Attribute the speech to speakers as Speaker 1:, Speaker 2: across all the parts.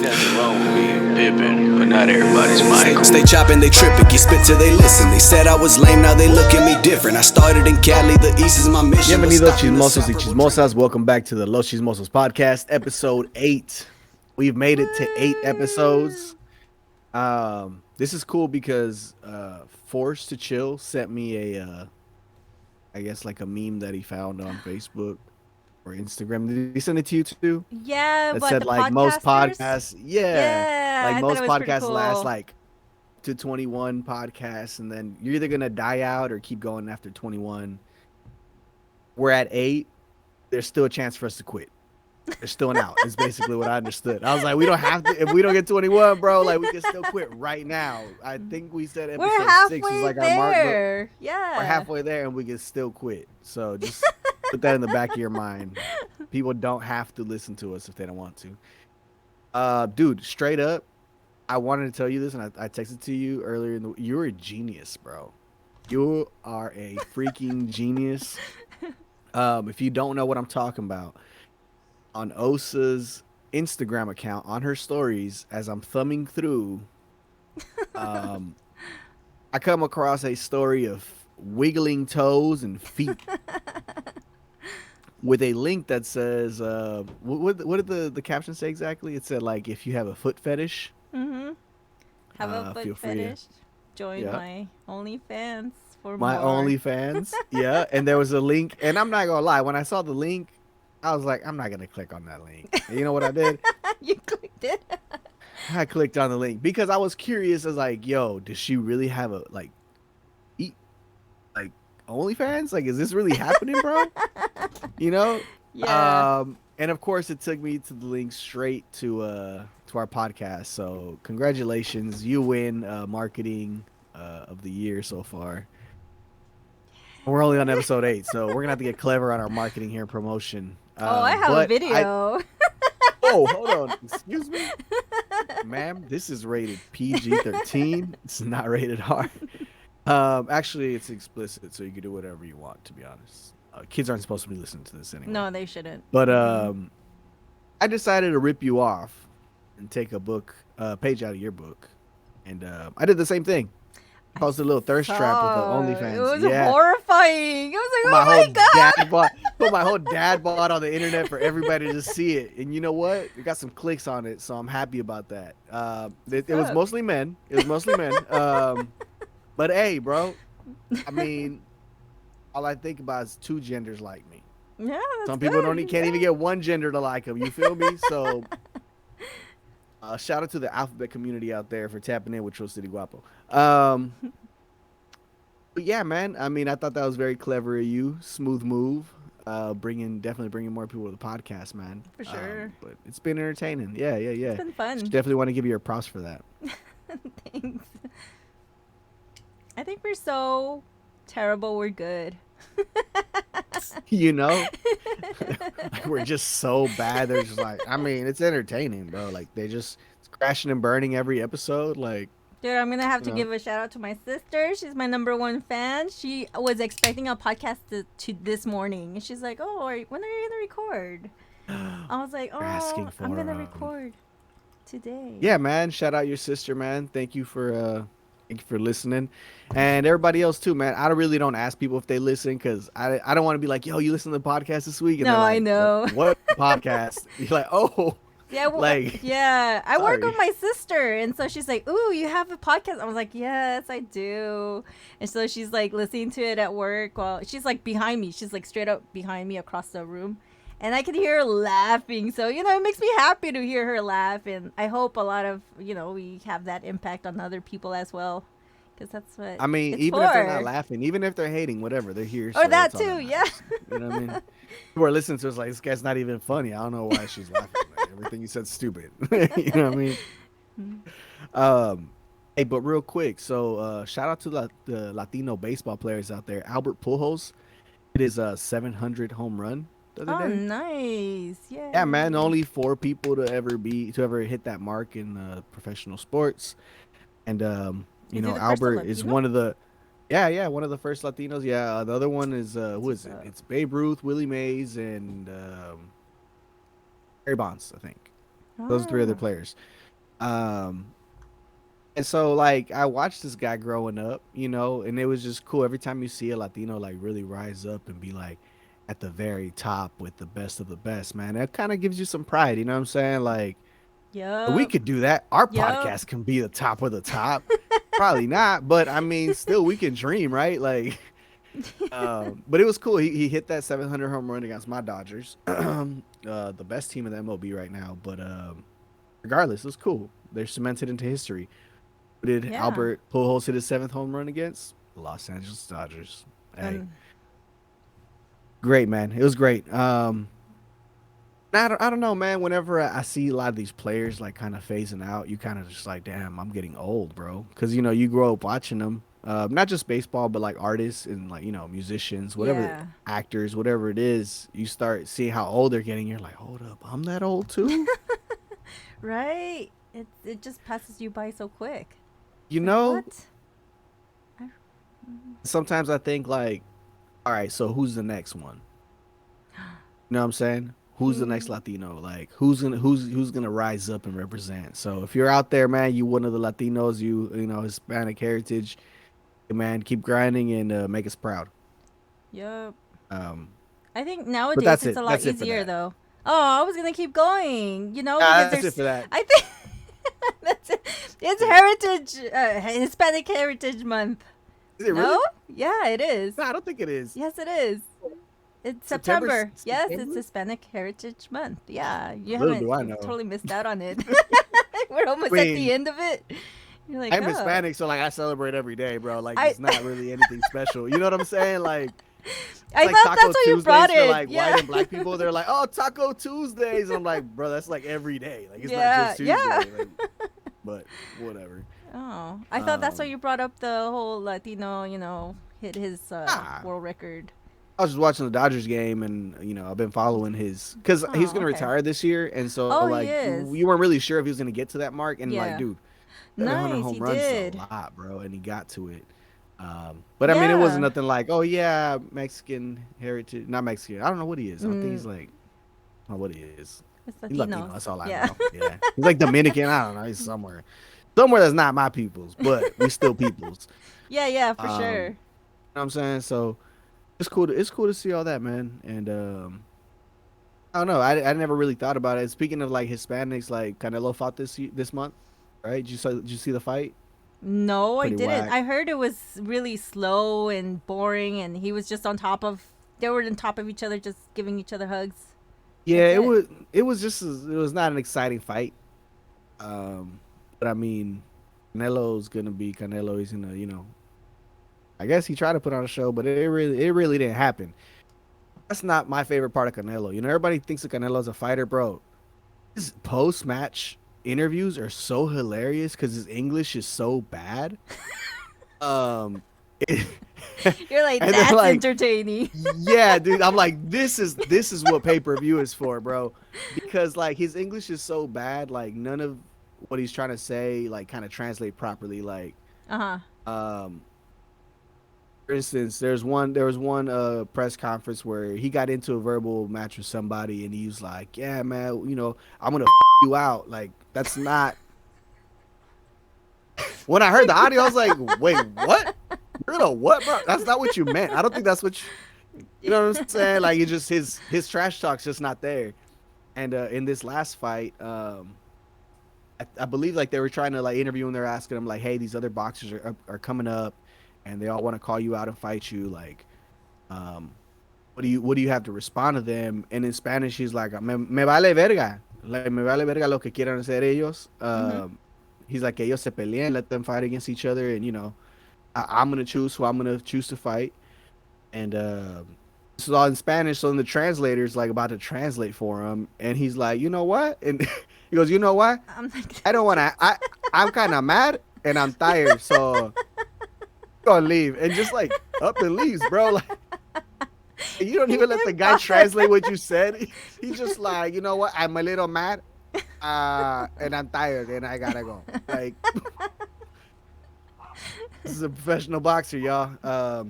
Speaker 1: nothing wrong with me pimping, but not everybody's Michael.
Speaker 2: Stay chopping, they tripping, get spit till they listen. They said I was lame, now they look at me different. I started in Cali, the East is my mission.
Speaker 3: Bienvenidos chismosos y chismosas. Welcome back to the Los Chismosos podcast, episode 8. We've made it to 8 episodes. This is cool because Forced to Chill sent me a, I guess like a meme that he found on Facebook or Instagram. Did he send it to you too?
Speaker 4: Yeah,
Speaker 3: That
Speaker 4: but
Speaker 3: said
Speaker 4: the
Speaker 3: like most
Speaker 4: podcasters?
Speaker 3: podcasts,
Speaker 4: Yeah,
Speaker 3: like
Speaker 4: I
Speaker 3: most
Speaker 4: thought it was pretty
Speaker 3: podcasts
Speaker 4: cool.
Speaker 3: last like to 21 podcasts, and then you're either gonna die out or keep going after 21. We're at 8. There's still a chance for us to quit. There's still an out. Is basically what I understood. I was like, we don't have to. If we don't get 21, bro, like we can still quit right now. I think we said episode
Speaker 4: We're
Speaker 3: 6 was
Speaker 4: halfway
Speaker 3: like our mark.
Speaker 4: there. Yeah.
Speaker 3: We're halfway there, and we can still quit. So just put that in the back of your mind. People don't have to listen to us if they don't want to. Dude, straight up, I wanted to tell you this, and I texted to you earlier. You're a genius, bro. You are a freaking genius. If you don't know what I'm talking about, on Osa's Instagram account, on her stories, as I'm thumbing through, I come across a story of wiggling toes and feet with a link that says, what did the caption say exactly? It said, like, if you have a foot fetish.
Speaker 4: Mm-hmm. Have a
Speaker 3: feel
Speaker 4: foot
Speaker 3: free to-
Speaker 4: fetish. Join
Speaker 3: Yeah.
Speaker 4: my OnlyFans for
Speaker 3: My
Speaker 4: more.
Speaker 3: OnlyFans. Yeah. And there was a link. And I'm not going to lie. When I saw the link, I was like, I'm not going to click on that link. And you know what I did?
Speaker 4: You clicked it.
Speaker 3: I clicked on the link because I was curious. I was like, yo, does she really have a, like, OnlyFans? Like, is this really happening, bro? You know?
Speaker 4: Yeah.
Speaker 3: And of course, it took me to the link straight to our podcast. So congratulations, you win marketing of the year so far. We're only on episode 8, so we're gonna have to get clever on our marketing here and promotion.
Speaker 4: I have a
Speaker 3: but
Speaker 4: video.
Speaker 3: Oh, hold on, excuse me, ma'am. This is rated PG-13. It's not rated R. Actually, it's explicit, so you can do whatever you want. To be honest, kids aren't supposed to be listening to this anyway.
Speaker 4: No, they shouldn't.
Speaker 3: But I decided to rip you off and take a page out of your book, and I did the same thing. I posted a little thirst trap with the OnlyFans.
Speaker 4: It was
Speaker 3: yeah.
Speaker 4: horrifying. I was like,
Speaker 3: My
Speaker 4: oh
Speaker 3: whole
Speaker 4: my god.
Speaker 3: dad bod, put my whole dad bod on the internet for everybody to see it, and you know what? It got some clicks on it, so I'm happy about that. It was mostly men. It was mostly men. But hey, bro, I mean, all I think about is 2 genders like me.
Speaker 4: Yeah, that's
Speaker 3: Some people
Speaker 4: good.
Speaker 3: can't even get one gender to like them. You feel me? So, shout out to the alphabet community out there for tapping in with Tro City Guapo. But yeah, man. I mean, I thought that was very clever of you. Smooth move. Definitely bringing more people to the podcast, man.
Speaker 4: For sure.
Speaker 3: But it's been entertaining. Yeah.
Speaker 4: It's been fun.
Speaker 3: Definitely want to give you your props for that.
Speaker 4: Thanks. I think we're so terrible. We're good.
Speaker 3: You know, like we're just so bad. They're just like, I mean, it's entertaining, bro. Like it's crashing and burning every episode. Like,
Speaker 4: Dude, I'm gonna have to
Speaker 3: You know?
Speaker 4: give a shout out to my sister. She's my #1 fan. She was expecting a podcast to this morning, and she's like, "Oh, when are you gonna record?" I was like, "Oh,
Speaker 3: asking
Speaker 4: I'm
Speaker 3: for,
Speaker 4: gonna record today."
Speaker 3: yeah, man. Shout out your sister, man. Thank you for listening, and everybody else too, man. I really don't ask people if they listen because I don't want to be like, yo, you listen to the podcast this week? And
Speaker 4: No,
Speaker 3: they're like,
Speaker 4: I know.
Speaker 3: What podcast? You're like, oh,
Speaker 4: Yeah, well,
Speaker 3: like,
Speaker 4: yeah. I work
Speaker 3: sorry.
Speaker 4: with my sister, and so she's like, "Ooh, you have a podcast?" I was like, "Yes, I do." And so she's like listening to it at work while she's like behind me. She's like straight up behind me across the room, and I can hear her laughing. So it makes me happy to hear her laugh, and I hope a lot of we have that impact on other people as well, because that's what
Speaker 3: I mean,
Speaker 4: it's
Speaker 3: even if they're
Speaker 4: for.
Speaker 3: not laughing, even if they're hating, whatever, they're here.
Speaker 4: Or
Speaker 3: so
Speaker 4: that
Speaker 3: that's all
Speaker 4: too,
Speaker 3: matters. You know what I mean? People are listening to us like, this guy's not even funny. I don't know why she's laughing. Like, everything you said's stupid. You know what I mean? Hey, but real quick, so shout out to the Latino baseball players out there. Albert Pujols, it is a 700 home run the other
Speaker 4: Oh,
Speaker 3: day.
Speaker 4: nice!
Speaker 3: Yeah, man, only 4 people to ever hit that mark in professional sports, and
Speaker 4: Is he the first
Speaker 3: Albert is
Speaker 4: Latino?
Speaker 3: one of the one of the first Latinos. Yeah, the other one is who is it? It's Babe Ruth, Willie Mays, and Barry Bonds, I think. Those three other
Speaker 4: Oh.
Speaker 3: players. Um, and so like I watched this guy growing up, and it was just cool every time you see a Latino like really rise up and be like at the very top with the best of the best, man. That kind of gives you some pride, you know what I'm saying? Like we
Speaker 4: Yup.
Speaker 3: could do that. Our
Speaker 4: Yup.
Speaker 3: podcast can be the top of the top. Probably not, but I mean, still we can dream, right? Like, but it was cool. He hit that 700 home run against my Dodgers, the best team in the MLB right now. But regardless, it was cool. They're cemented into history. Who did
Speaker 4: Yeah.
Speaker 3: Albert Pujols hit his seventh home run against? The Los Angeles Dodgers. Hey,
Speaker 4: Um,
Speaker 3: great man. It was great. I don't know, man. Whenever I see a lot of these players like kind of phasing out, you kind of just like, damn, I'm getting old, bro. Because you grow up watching them, not just baseball, but like artists and like musicians, whatever,
Speaker 4: yeah.
Speaker 3: actors, whatever it is. You start seeing how old they're getting. You're like, hold up, I'm that old too.
Speaker 4: Right. It just passes you by so quick.
Speaker 3: You
Speaker 4: Like
Speaker 3: know,
Speaker 4: what? I,
Speaker 3: sometimes I think like, all right, so who's the next one? You know what I'm saying? Who's the next
Speaker 4: Who?
Speaker 3: Latino? Like who's gonna rise up and represent? So if you're out there, man, you one of the Latinos, you know Hispanic heritage, man, keep grinding and make us proud.
Speaker 4: Yup.
Speaker 3: Um,
Speaker 4: I think
Speaker 3: but
Speaker 4: nowadays
Speaker 3: that's
Speaker 4: it's
Speaker 3: it.
Speaker 4: a lot
Speaker 3: That's it for
Speaker 4: easier
Speaker 3: that.
Speaker 4: though. Oh, I was gonna keep going. Because
Speaker 3: That's it
Speaker 4: there's.
Speaker 3: for that.
Speaker 4: I think that's it. It's Heritage Hispanic Heritage Month.
Speaker 3: Is it
Speaker 4: No?
Speaker 3: really?
Speaker 4: Yeah, it is.
Speaker 3: No, I don't think it is.
Speaker 4: Yes, it is. It's
Speaker 3: September.
Speaker 4: September. Yes, it's
Speaker 3: September?
Speaker 4: Hispanic Heritage Month. Yeah,
Speaker 3: Little do I
Speaker 4: you've
Speaker 3: know.
Speaker 4: totally missed out on it. We're almost
Speaker 3: I
Speaker 4: at
Speaker 3: mean,
Speaker 4: the end of it. You're like,
Speaker 3: I'm
Speaker 4: oh.
Speaker 3: Hispanic, so like I celebrate every day, bro. Like
Speaker 4: I
Speaker 3: it's not really anything special. You know what I'm saying? Like
Speaker 4: I
Speaker 3: like
Speaker 4: thought
Speaker 3: Taco
Speaker 4: that's why you
Speaker 3: Tuesdays
Speaker 4: brought
Speaker 3: for
Speaker 4: it.
Speaker 3: like
Speaker 4: Yeah.
Speaker 3: white and black people. They're like, oh, Taco Tuesdays. And I'm like, bro, that's like every day. Like it's not
Speaker 4: Yeah,
Speaker 3: just Tuesday.
Speaker 4: yeah.
Speaker 3: Like, but whatever.
Speaker 4: Oh, I thought that's why
Speaker 3: Um,
Speaker 4: you brought up the whole Latino, hit his
Speaker 3: nah.
Speaker 4: world record.
Speaker 3: I was just watching the Dodgers game, and I've been following his because he's
Speaker 4: Oh,
Speaker 3: gonna
Speaker 4: okay.
Speaker 3: retire this year, and so
Speaker 4: Oh, he
Speaker 3: like
Speaker 4: is.
Speaker 3: you weren't really sure if he was gonna get to that mark, and like,
Speaker 4: Yeah.
Speaker 3: dude, 700
Speaker 4: Nice,
Speaker 3: home
Speaker 4: he
Speaker 3: runs is a
Speaker 4: did.
Speaker 3: lot, bro, and he got to it. But I mean, it wasn't
Speaker 4: Yeah.
Speaker 3: nothing like, oh yeah, Mexican heritage, not Mexican. I don't know what he is. I think he's
Speaker 4: Mm,
Speaker 3: like, I don't know what he is.
Speaker 4: it's
Speaker 3: He's Latino.
Speaker 4: Latinos.
Speaker 3: That's all I
Speaker 4: Yeah.
Speaker 3: know. Yeah, he's like Dominican. I don't know. He's somewhere that's not my people's, but we still peoples.
Speaker 4: Yeah, yeah, for
Speaker 3: Um, you
Speaker 4: sure.
Speaker 3: know what I'm saying? So it's cool to see all that, man. And I don't know. I never really thought about it. Speaking of like Hispanics, like Canelo fought this month, right? Did you see the fight?
Speaker 4: No, I
Speaker 3: Pretty
Speaker 4: didn't.
Speaker 3: whack.
Speaker 4: I heard it was really slow and boring, and he was just on top of. They were on top of each other, just giving each other hugs.
Speaker 3: Yeah,
Speaker 4: That's
Speaker 3: it
Speaker 4: it.
Speaker 3: was. It was not an exciting fight. But I mean, Canelo's gonna be Canelo. He's gonna, I guess he tried to put on a show, but it really didn't happen. That's not my favorite part of Canelo. Everybody thinks of Canelo as a fighter, bro. His post match interviews are so hilarious because his English is so bad. Um, it-
Speaker 4: You're like,
Speaker 3: and then
Speaker 4: that's
Speaker 3: like,
Speaker 4: entertaining.
Speaker 3: yeah, dude, I'm like, this is what pay per view is for, bro, because like his English is so bad, like none of what he's trying to say like kind of translate properly. Like,
Speaker 4: Uh huh.
Speaker 3: um, for instance, there was one press conference where he got into a verbal match with somebody, and he was like, "Yeah, man, I'm gonna you out." Like, that's not. When I heard the audio, I was like, "Wait, what? You're gonna what, bro? That's not what you meant. I don't think that's what you know what I'm saying. Like, it's just his trash talk's just not there." And in this last fight, I believe like they were trying to like interview him. They're asking him like, "Hey, these other boxers are coming up, and they all want to call you out and fight you. Like, um, what do you have to respond to them?" And in Spanish, he's like, "Me vale verga, like me vale verga lo que quieran hacer ellos."
Speaker 4: Mhm.
Speaker 3: He's like, "Ellos se peleen, let them fight against each other, and I'm gonna choose who I'm gonna choose to fight." And this is all in Spanish, so then the translator's like about to translate for him, and he's like, "You know what?" And he goes, "You know what?
Speaker 4: I'm like,
Speaker 3: I don't want to. I'm kind of mad and I'm tired, so gonna leave." And just like up and leaves, bro. Like you don't even let the guy translate what you said. He's just like, "You know what? I'm a little mad, and I'm tired, and I gotta go." Like this is a professional boxer, y'all.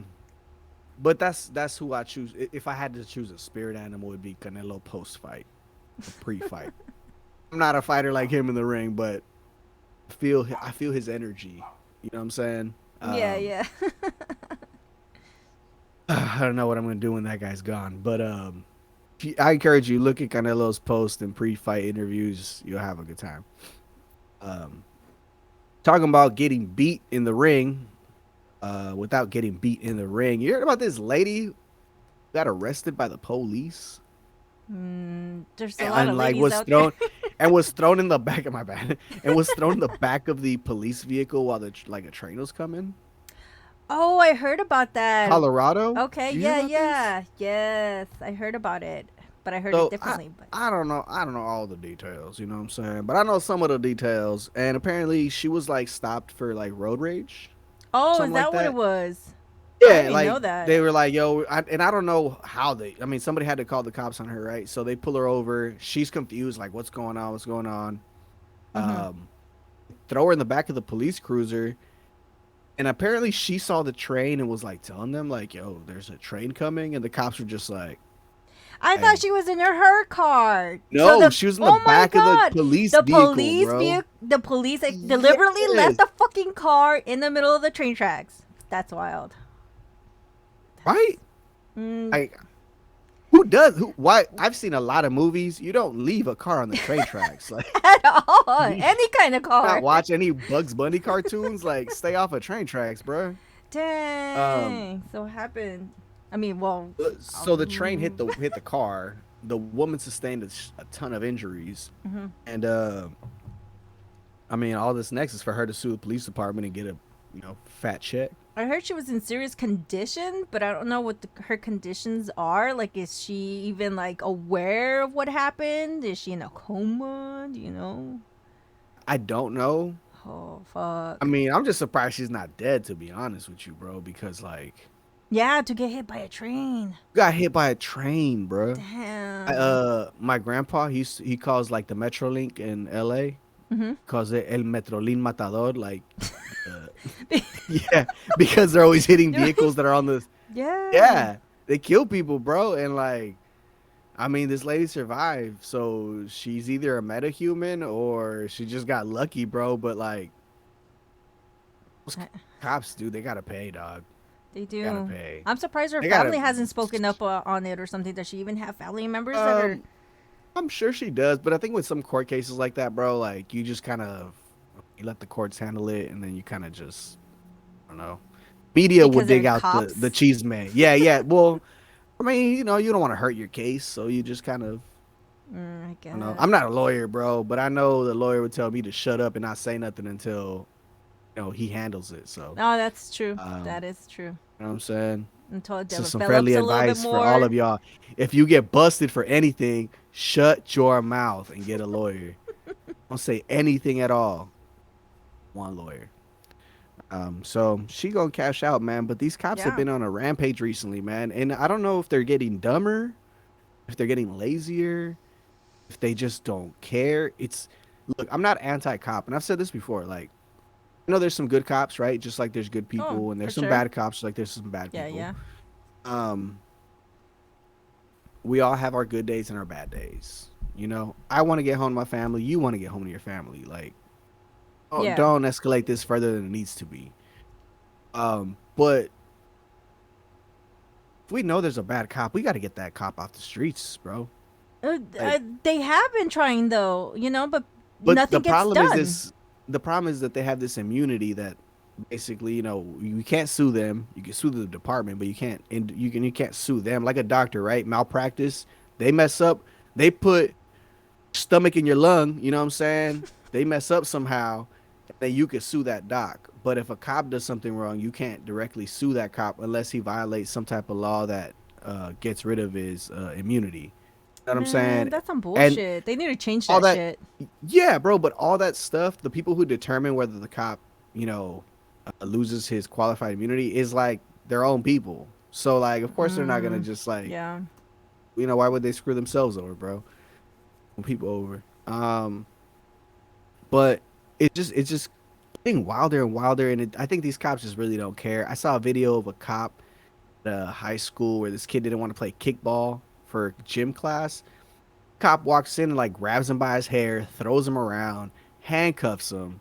Speaker 3: But that's who I choose. If I had to choose a spirit animal, it'd be Canelo post fight, pre fight. I'm not a fighter like him in the ring, but I feel his energy. You know what I'm saying?
Speaker 4: Yeah, yeah.
Speaker 3: I don't know what I'm gonna do when that guy's gone, but I encourage you look at Canelo's post and pre-fight interviews. You'll have a good time. Um, talking about getting beat in the ring, without getting beat in the ring. You heard about this lady who got arrested by the police
Speaker 4: There's a lot of
Speaker 3: like
Speaker 4: ladies
Speaker 3: was
Speaker 4: out there.
Speaker 3: thrown and was thrown in the back of my bad and was thrown in the back of the police vehicle while the like a train was coming.
Speaker 4: Oh, I heard about that.
Speaker 3: Colorado.
Speaker 4: Okay,
Speaker 3: Did you hear
Speaker 4: yeah,
Speaker 3: about this?
Speaker 4: yeah. Yes, I heard about it, but I heard it
Speaker 3: So
Speaker 4: differently. But
Speaker 3: I don't know. I don't know all the details. You know what I'm saying? But I know some of the details. And apparently she was like stopped for like road rage,
Speaker 4: oh, is
Speaker 3: something like
Speaker 4: that what it
Speaker 3: that.
Speaker 4: was? I
Speaker 3: Yeah,
Speaker 4: didn't even
Speaker 3: like
Speaker 4: know that.
Speaker 3: they were like, "Yo," and I don't know how they. I mean, somebody had to call the cops on her, right? So they pull her over. She's confused, like, "What's going on? What's going on?"
Speaker 4: Hmm.
Speaker 3: Um, throw her in the back of the police cruiser, and apparently she saw the train and was like telling them, like, "Yo, there's a train coming," and the cops were just like,
Speaker 4: I thought
Speaker 3: "Hey."
Speaker 4: she was in her car. So
Speaker 3: No,
Speaker 4: the
Speaker 3: she was in the
Speaker 4: oh my
Speaker 3: back of the
Speaker 4: god,
Speaker 3: police
Speaker 4: the
Speaker 3: vehicle,
Speaker 4: police
Speaker 3: bro.
Speaker 4: vehicle, the police like, deliberately
Speaker 3: Yes.
Speaker 4: left the fucking car in the middle of the train tracks. That's wild.
Speaker 3: Right?
Speaker 4: Mm,
Speaker 3: Like, who does? Who? Why? I've seen a lot of movies. You don't leave a car on the train tracks. Like,
Speaker 4: at all,
Speaker 3: you
Speaker 4: any kind of car.
Speaker 3: not watch any Bugs Bunny cartoons. Like, stay off of train tracks, bro. Um,
Speaker 4: Dang. So what happened? I mean, well,
Speaker 3: so the train hit the car. The woman sustained a ton of injuries,
Speaker 4: hmm
Speaker 3: and I mean, all this next is for her to sue the police department and get a fat check.
Speaker 4: I heard she was in serious condition, but I don't know what her conditions are. Like, is she even like aware of what happened? Is she in a coma? Do you know?
Speaker 3: I don't know.
Speaker 4: Oh
Speaker 3: I
Speaker 4: fuck.
Speaker 3: mean, I'm just surprised she's not dead, to be honest with you, bro. Because like,
Speaker 4: Yeah, to get hit by a train.
Speaker 3: got hit by a train, bro.
Speaker 4: Damn.
Speaker 3: My grandpa, he calls like the Metrolink in LA,
Speaker 4: Hmm.
Speaker 3: calls it El Metrolin Matador, like, uh, yeah, because they're always hitting vehicles that are on the,
Speaker 4: Yeah.
Speaker 3: yeah, they kill people, bro, and like, I mean, this lady survived, so she's either a metahuman or she just got lucky, bro. But like, those
Speaker 4: I-
Speaker 3: cops, dude, they gotta pay, dog.
Speaker 4: They
Speaker 3: They gotta
Speaker 4: do.
Speaker 3: pay.
Speaker 4: I'm surprised her
Speaker 3: They
Speaker 4: family
Speaker 3: gotta.
Speaker 4: hasn't spoken up on it or something. Does she even have family members that are?
Speaker 3: I'm sure she does, but I think with some court cases like that, bro, like you just kind of you let the courts handle it, and then you kind of just, I don't know. Media will
Speaker 4: Because they're
Speaker 3: dig out the
Speaker 4: cops?
Speaker 3: cheese man. Yeah, yeah. Well, I mean, you don't want to hurt your case, so you just kind of,
Speaker 4: I
Speaker 3: I don't know.
Speaker 4: guess.
Speaker 3: I'm not a lawyer, bro, but I know the lawyer would tell me to shut up and not say nothing until, he handles it. So,
Speaker 4: Oh, that's true.
Speaker 3: um,
Speaker 4: That is true.
Speaker 3: you know what I'm saying?
Speaker 4: Until it
Speaker 3: So some
Speaker 4: develops
Speaker 3: friendly
Speaker 4: a little bit
Speaker 3: advice for all
Speaker 4: more.
Speaker 3: of y'all. If you get busted for anything, shut your mouth and get a lawyer. Don't say anything at all. One lawyer. So she gonna cash out, man. But these cops have
Speaker 4: Yeah.
Speaker 3: been on a rampage recently, man. And I don't know if they're getting dumber, if they're getting lazier, if they just don't care. Look, I'm not anti-cop, and I've said this before. Like, I know there's some good cops, right? Just like there's good
Speaker 4: Oh,
Speaker 3: people, and
Speaker 4: for
Speaker 3: there's some
Speaker 4: sure.
Speaker 3: bad cops, like there's some bad
Speaker 4: Yeah,
Speaker 3: people.
Speaker 4: yeah.
Speaker 3: Um, we all have our good days and our bad days. I want to get home to my family. You want to get home to your family. Like, oh,
Speaker 4: Yeah.
Speaker 3: don't escalate this further than it needs to be. But if we know there's a bad cop, we got to get that cop off the streets, bro. Like,
Speaker 4: They have been trying though, but
Speaker 3: but the
Speaker 4: nothing gets
Speaker 3: problem is
Speaker 4: done.
Speaker 3: this. The problem is that they have this immunity that basically, you can't sue them. You can sue the department, but you can't. And you can't sue them like a doctor, right? Malpractice. They mess up. They put stomach in your lung, you know what I'm saying? They mess up somehow, then you could sue that doc. But if a cop does something wrong, you can't directly sue that cop unless he violates some type of law that gets rid of his immunity. You know what I'm
Speaker 4: Man,
Speaker 3: saying?
Speaker 4: that's some
Speaker 3: And
Speaker 4: bullshit. They need to change
Speaker 3: all
Speaker 4: that
Speaker 3: that,
Speaker 4: shit.
Speaker 3: yeah, bro. But all that stuff, the people who determine whether the cop, loses his qualified immunity is like their own people. So like, of course, they're not gonna just like,
Speaker 4: Yeah.
Speaker 3: why would they screw themselves over, bro? People over. But it's just getting wilder and wilder, and I think these cops just really don't care. I saw a video of a cop at a high school where this kid didn't want to play kickball for gym class, Cop walks in and like grabs him by his hair, throws him around, handcuffs him.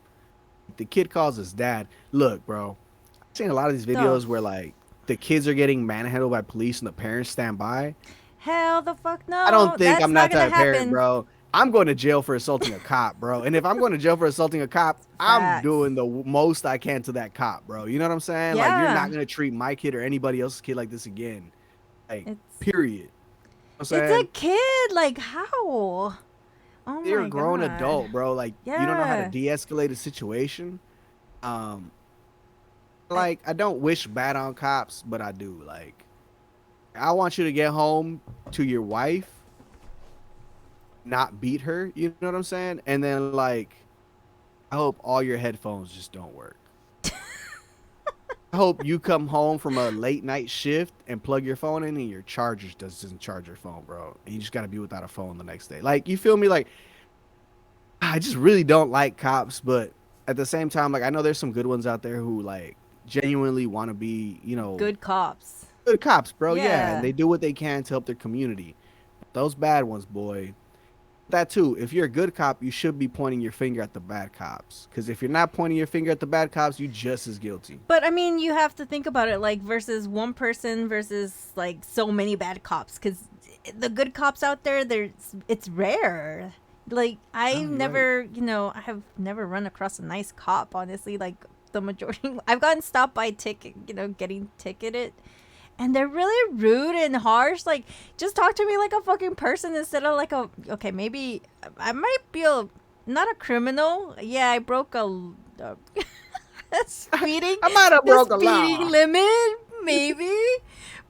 Speaker 3: The kid calls his dad. Look, bro, I've seen a lot of these
Speaker 4: The
Speaker 3: videos where like the kids are getting manhandled by police and the parents stand by.
Speaker 4: hell the fuck
Speaker 3: I don't
Speaker 4: no.
Speaker 3: think
Speaker 4: That's
Speaker 3: I'm
Speaker 4: not
Speaker 3: that
Speaker 4: gonna
Speaker 3: type of parent,
Speaker 4: happen.
Speaker 3: bro. I'm going to jail for assaulting a cop, bro. And if I'm going to jail for assaulting a cop, I'm
Speaker 4: Facts.
Speaker 3: doing the most I can to that cop, bro. You know what I'm saying? Like, you're
Speaker 4: Yeah.
Speaker 3: not going to treat my kid or anybody else's kid like this again. Like,
Speaker 4: It's
Speaker 3: period. You know what I'm
Speaker 4: it's a
Speaker 3: saying?
Speaker 4: kid. Like how? Oh
Speaker 3: You're
Speaker 4: my
Speaker 3: a grown
Speaker 4: god.
Speaker 3: adult, bro. Like, you don't know how to
Speaker 4: Yeah.
Speaker 3: de-escalate a situation. Um,
Speaker 4: I,
Speaker 3: like, I don't wish bad on cops, but I do. Like, I want you to get home to your wife, not beat her. You know what I'm saying? And then, like, I hope all your headphones just don't work. I hope you come home from a late night shift and plug your phone in and your charger doesn't charge your phone, bro. And you just got to be without a phone the next day. Like, you feel me? Like, I just really don't like cops, but at the same time, like, I know there's some good ones out there who, like, genuinely want to be,
Speaker 4: good cops.
Speaker 3: good cops, bro. Yeah. And
Speaker 4: Yeah.
Speaker 3: they do what they can to help their community. Those bad ones, boy. That too, if you're a good cop, you should be pointing your finger at the bad cops. Because if you're not pointing your finger at the bad cops, you just as guilty.
Speaker 4: But I mean, you have to think about it like versus one person versus like so many bad cops. Because the good cops out there, it's rare. Like
Speaker 3: Oh,
Speaker 4: I've
Speaker 3: you're right.
Speaker 4: never, I have never run across a nice cop. Honestly, like the majority, I've gotten stopped by ticket, getting ticketed. And they're really rude and harsh. Like, just talk to me like a fucking person instead of like a. Okay, maybe I might be not a criminal. Yeah, I broke a speeding.
Speaker 3: I might have
Speaker 4: the
Speaker 3: broke a
Speaker 4: speeding
Speaker 3: law.
Speaker 4: limit, maybe.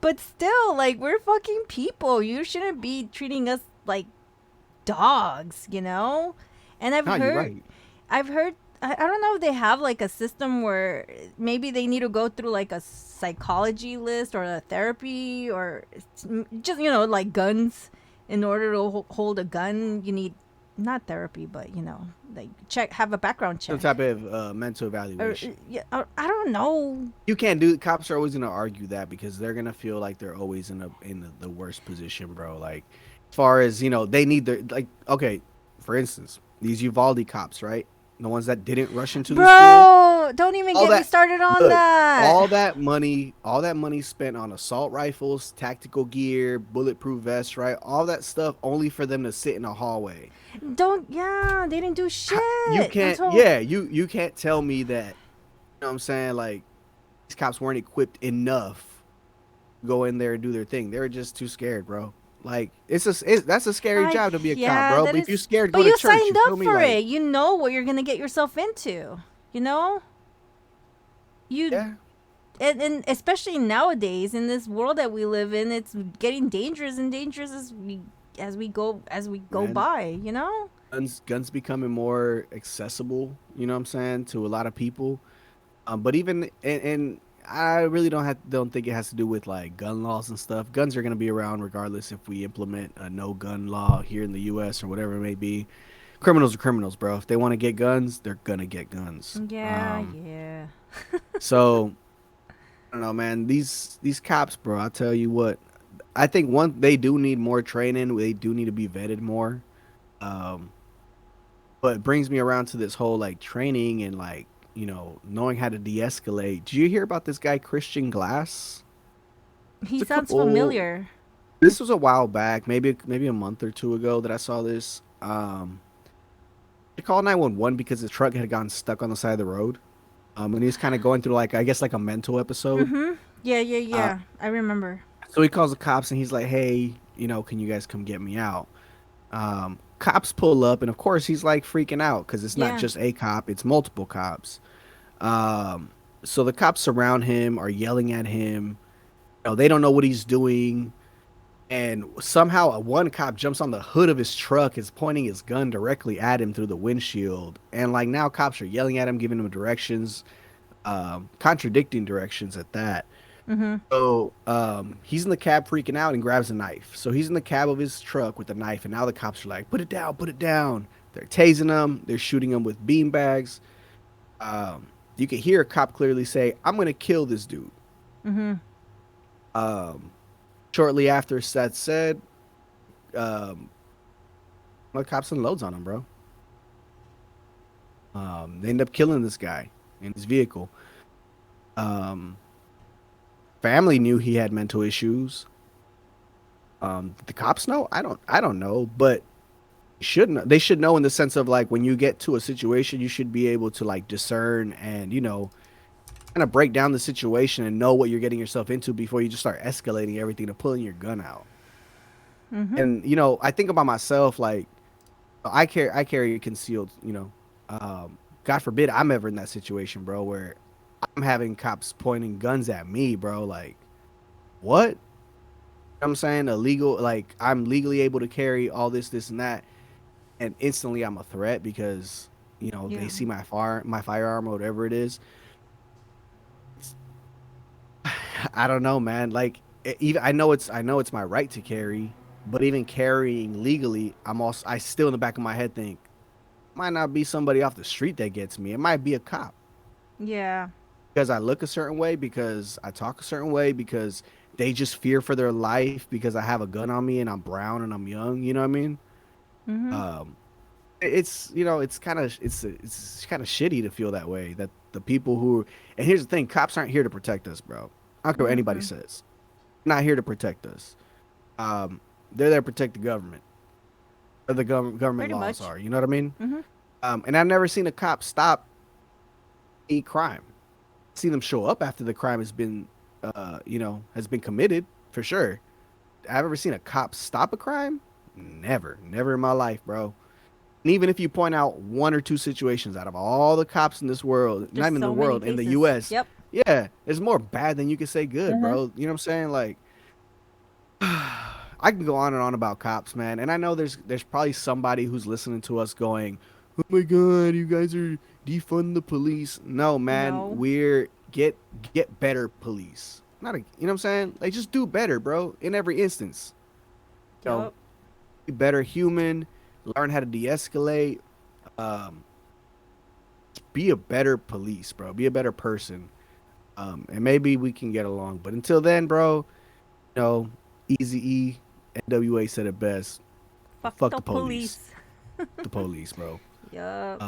Speaker 4: But still, like, we're fucking people. You shouldn't be treating us like dogs. And
Speaker 3: No, you're right.
Speaker 4: I've heard. I don't know if they have like a system where maybe they need to go through like a psychology list or a therapy or just like guns. In order to hold a gun, you need not therapy, but like have a background
Speaker 3: Some
Speaker 4: check.
Speaker 3: type of mental
Speaker 4: Or,
Speaker 3: evaluation.
Speaker 4: yeah, I don't know.
Speaker 3: You can't do. Cops are always gonna argue that because they're gonna feel like they're always in the worst position, bro. Like, as far as they need their like. Okay, for instance, these Uvalde cops, right? The ones that didn't rush into the school.
Speaker 4: Bro, don't even
Speaker 3: All
Speaker 4: get me
Speaker 3: that
Speaker 4: started on
Speaker 3: look,
Speaker 4: that.
Speaker 3: all that money spent on assault rifles, tactical gear, bulletproof vests, right? All that stuff only for them to sit in a hallway.
Speaker 4: Yeah, they didn't do shit
Speaker 3: You can't,
Speaker 4: until.
Speaker 3: yeah, you can't tell me that. You know what I'm saying? Like, these cops weren't equipped enough to go in there and do their thing. They were just too scared, bro. Like, that's a scary job to be a cop, bro.
Speaker 4: That
Speaker 3: But if you're
Speaker 4: is.
Speaker 3: scared,
Speaker 4: But
Speaker 3: go to
Speaker 4: you
Speaker 3: church.
Speaker 4: signed
Speaker 3: You feel
Speaker 4: up
Speaker 3: me?
Speaker 4: for
Speaker 3: Like,
Speaker 4: it. You know what you're gonna get yourself into. You know. You
Speaker 3: yeah.
Speaker 4: and especially nowadays in this world that we live in, it's getting dangerous and dangerous as we go
Speaker 3: Man.
Speaker 4: by. You know.
Speaker 3: Guns becoming more accessible, you know what I'm saying, to a lot of people. But even and I really don't think it has to do with like gun laws and stuff. Guns are gonna be around regardless if we implement a no gun law here in the U.S. or whatever it may be. Criminals are criminals, bro. If they want to get guns, they're gonna get guns.
Speaker 4: Yeah. Yeah.
Speaker 3: So I don't know, man. These cops, bro. I tell you what, I think they do need more training. They do need to be vetted more. Um, but it brings me around to this whole like training and like knowing how to de-escalate. Did you hear about this guy Christian Glass?
Speaker 4: He
Speaker 3: It's a
Speaker 4: sounds
Speaker 3: couple.
Speaker 4: familiar.
Speaker 3: This was a while back, maybe a month or two ago that I saw this. He called 911 because his truck had gotten stuck on the side of the road. And he's kind of going through like I guess like a mental episode.
Speaker 4: Yeah. Yeah.
Speaker 3: Uh,
Speaker 4: Yeah. I remember.
Speaker 3: so he calls the cops and he's like, "Hey, can you guys come get me out?" Cops pull up and of course he's like freaking out because it's not
Speaker 4: Yeah.
Speaker 3: just a cop, it's multiple cops. So the cops surround him, are yelling at him. They don't know what he's doing. And somehow one cop jumps on the hood of his truck, is pointing his gun directly at him through the windshield. And like now cops are yelling at him, giving him directions, contradicting directions at that. So he's in the cab freaking out and grabs a knife. So he's in the cab of his truck with a knife, and now the cops are like, "Put it down, put it down." They're tasing him. They're shooting him with bean bags. You can hear a cop clearly say, "I'm gonna kill this dude." Um, Shortly after that's said, The cops unloads on him, bro. They end up killing this guy in his vehicle. Um, family knew he had mental issues. Did the cops know? I don't know, but should know. They should know in the sense of like when you get to a situation, you should be able to like discern and kind of break down the situation and know what you're getting yourself into before you just start escalating everything to pulling your gun out.
Speaker 4: Mm-hmm.
Speaker 3: And I think about myself like I carry concealed. God forbid I'm ever in that situation, bro, where I'm having cops pointing guns at me, bro. Like, what? I'm saying illegal. Like, I'm legally able to carry all this, and that, and instantly I'm a threat because they
Speaker 4: Yeah.
Speaker 3: see my firearm or whatever it is. I don't know, man. Like, even I know it's my right to carry, but even carrying legally, I still in the back of my head think might not be somebody off the street that gets me. It might be a cop
Speaker 4: Yeah.
Speaker 3: because I look a certain way, because I talk a certain way, because they just fear for their life because I have a gun on me and I'm brown and I'm young. You know what I mean?
Speaker 4: Mm-hmm.
Speaker 3: Um, it's kind of shitty to feel that way. That the people who and here's the thing, cops aren't here to protect us, bro. I don't care what anybody
Speaker 4: Mm-mm.
Speaker 3: says. They're not here to protect us. They're there to protect the government. Or the government
Speaker 4: Pretty
Speaker 3: laws
Speaker 4: much.
Speaker 3: are. You know what I mean?
Speaker 4: Mm-hmm.
Speaker 3: And I've never seen a cop stop a crime. Seen them show up after the crime has been committed for sure. I've ever seen a cop stop a crime? Never in my life, bro. And even if you point out one or two situations out of all the cops in this world, not
Speaker 4: There's
Speaker 3: even the
Speaker 4: so many
Speaker 3: world, in the
Speaker 4: cases.
Speaker 3: U.S.,
Speaker 4: Yep.
Speaker 3: yeah, it's more bad than you can say good,
Speaker 4: Uh-huh.
Speaker 3: bro. You know what I'm saying? Like, I can go on and on about cops, man. And I know there's probably somebody who's listening to us going, "Oh my God, you guys are defund the police." No, man,
Speaker 4: No.
Speaker 3: we're get better police. Not a, you know what I'm saying? Like, just do better, bro. In every instance,
Speaker 4: Yep.
Speaker 3: be better human. Learn how to de-escalate. Um, be a better police, bro. Be a better person. And maybe we can get along. But until then, bro, you know, Easy E, NWA said it best.
Speaker 4: Fuck
Speaker 3: Fuck
Speaker 4: the
Speaker 3: the police.
Speaker 4: police.
Speaker 3: The police, bro.
Speaker 4: Yep.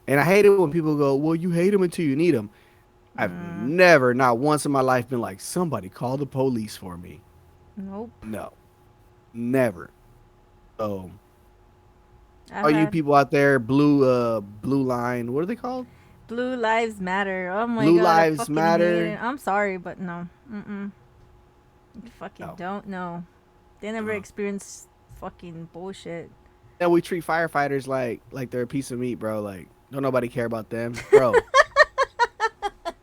Speaker 3: And I hate it when people go, "Well, you hate them until you need them." I've
Speaker 4: Mm.
Speaker 3: never, not once in my life, been like, "Somebody call the police for me."
Speaker 4: Nope.
Speaker 3: No, never. So,
Speaker 4: I've
Speaker 3: all you
Speaker 4: had
Speaker 3: people out there, blue line, what are they called?
Speaker 4: Blue Lives Matter. Oh my
Speaker 3: Blue
Speaker 4: god, I
Speaker 3: Lives
Speaker 4: fucking hate
Speaker 3: Matter.
Speaker 4: it. I'm sorry, but no. Mm-mm. You fucking
Speaker 3: No.
Speaker 4: don't know. They never
Speaker 3: Uh,
Speaker 4: experienced fucking bullshit.
Speaker 3: and we treat firefighters like they're a piece of meat, bro. Like, don't nobody care about them, bro.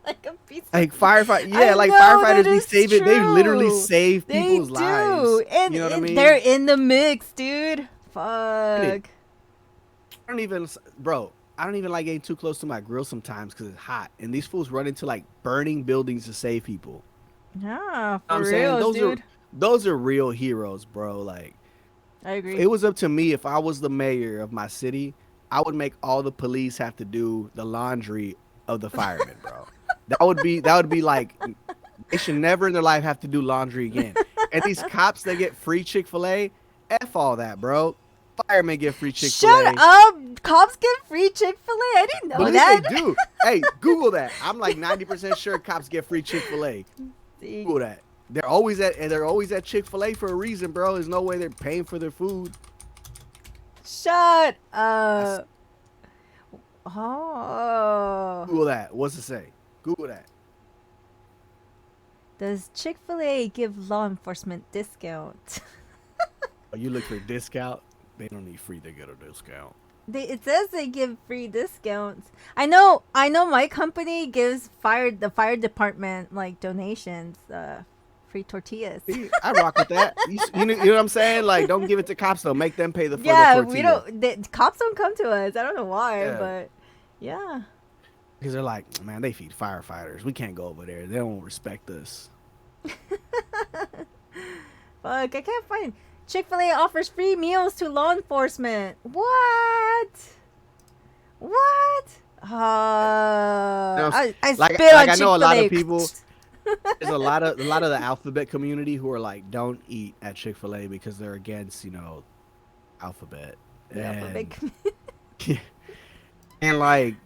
Speaker 4: Like a piece of
Speaker 3: Like firefight,
Speaker 4: I
Speaker 3: yeah, like
Speaker 4: know, that
Speaker 3: firefighters be
Speaker 4: is
Speaker 3: saving. They literally
Speaker 4: true.
Speaker 3: save
Speaker 4: They
Speaker 3: people's
Speaker 4: do.
Speaker 3: lives.
Speaker 4: And,
Speaker 3: You know what I
Speaker 4: and
Speaker 3: mean?
Speaker 4: they're in the mix, dude.
Speaker 3: it.
Speaker 4: Fuck.
Speaker 3: I don't even, bro. I don't even like getting too close to my grill sometimes because it's hot, and these fools run into like burning buildings to save people.
Speaker 4: Yeah, for
Speaker 3: I'm saying
Speaker 4: reals, dude.
Speaker 3: those are real heroes, bro. Like,
Speaker 4: I agree.
Speaker 3: it was up to me if I was the mayor of my city, I would make all the police have to do the laundry of the firemen, bro. That would be like they should never in their life have to do laundry again. And these cops that get free Chick-fil-A, F all that, bro. Firemen get free Chick-fil-A.
Speaker 4: Shut up! Cops get free Chick-fil-A. I didn't know
Speaker 3: Believe
Speaker 4: that.
Speaker 3: they do. Hey, Google that. I'm like 90% sure cops get free Chick-fil-A.
Speaker 4: See,
Speaker 3: Google that. They're always at Chick-fil-A for a reason, bro. There's no way they're paying for their food.
Speaker 4: shut up. Oh.
Speaker 3: Google that. What's it say? Google that.
Speaker 4: Does Chick-fil-A give law enforcement discount?
Speaker 3: Oh, you look for a discount? They don't need free. They get a discount.
Speaker 4: It says they give free discounts. I know my company gives the fire department like donations, free tortillas.
Speaker 3: See, I rock with that. You know what I'm saying? Like, don't give it to cops though. Make them pay for the
Speaker 4: Yeah,
Speaker 3: tortilla.
Speaker 4: we don't. The cops don't come to us. I don't know why,
Speaker 3: Yeah.
Speaker 4: but yeah.
Speaker 3: Because they're like, man, they feed firefighters. We can't go over there. They don't respect us.
Speaker 4: Fuck, I can't find. Chick-fil-A offers free meals to law enforcement. What? What? I
Speaker 3: like,
Speaker 4: spit on
Speaker 3: I know a lot of
Speaker 4: Chick-fil-A.
Speaker 3: people. There's a lot of the alphabet community who are like, don't eat at Chick-fil-A because they're against, alphabet.
Speaker 4: The alphabet
Speaker 3: And, and like,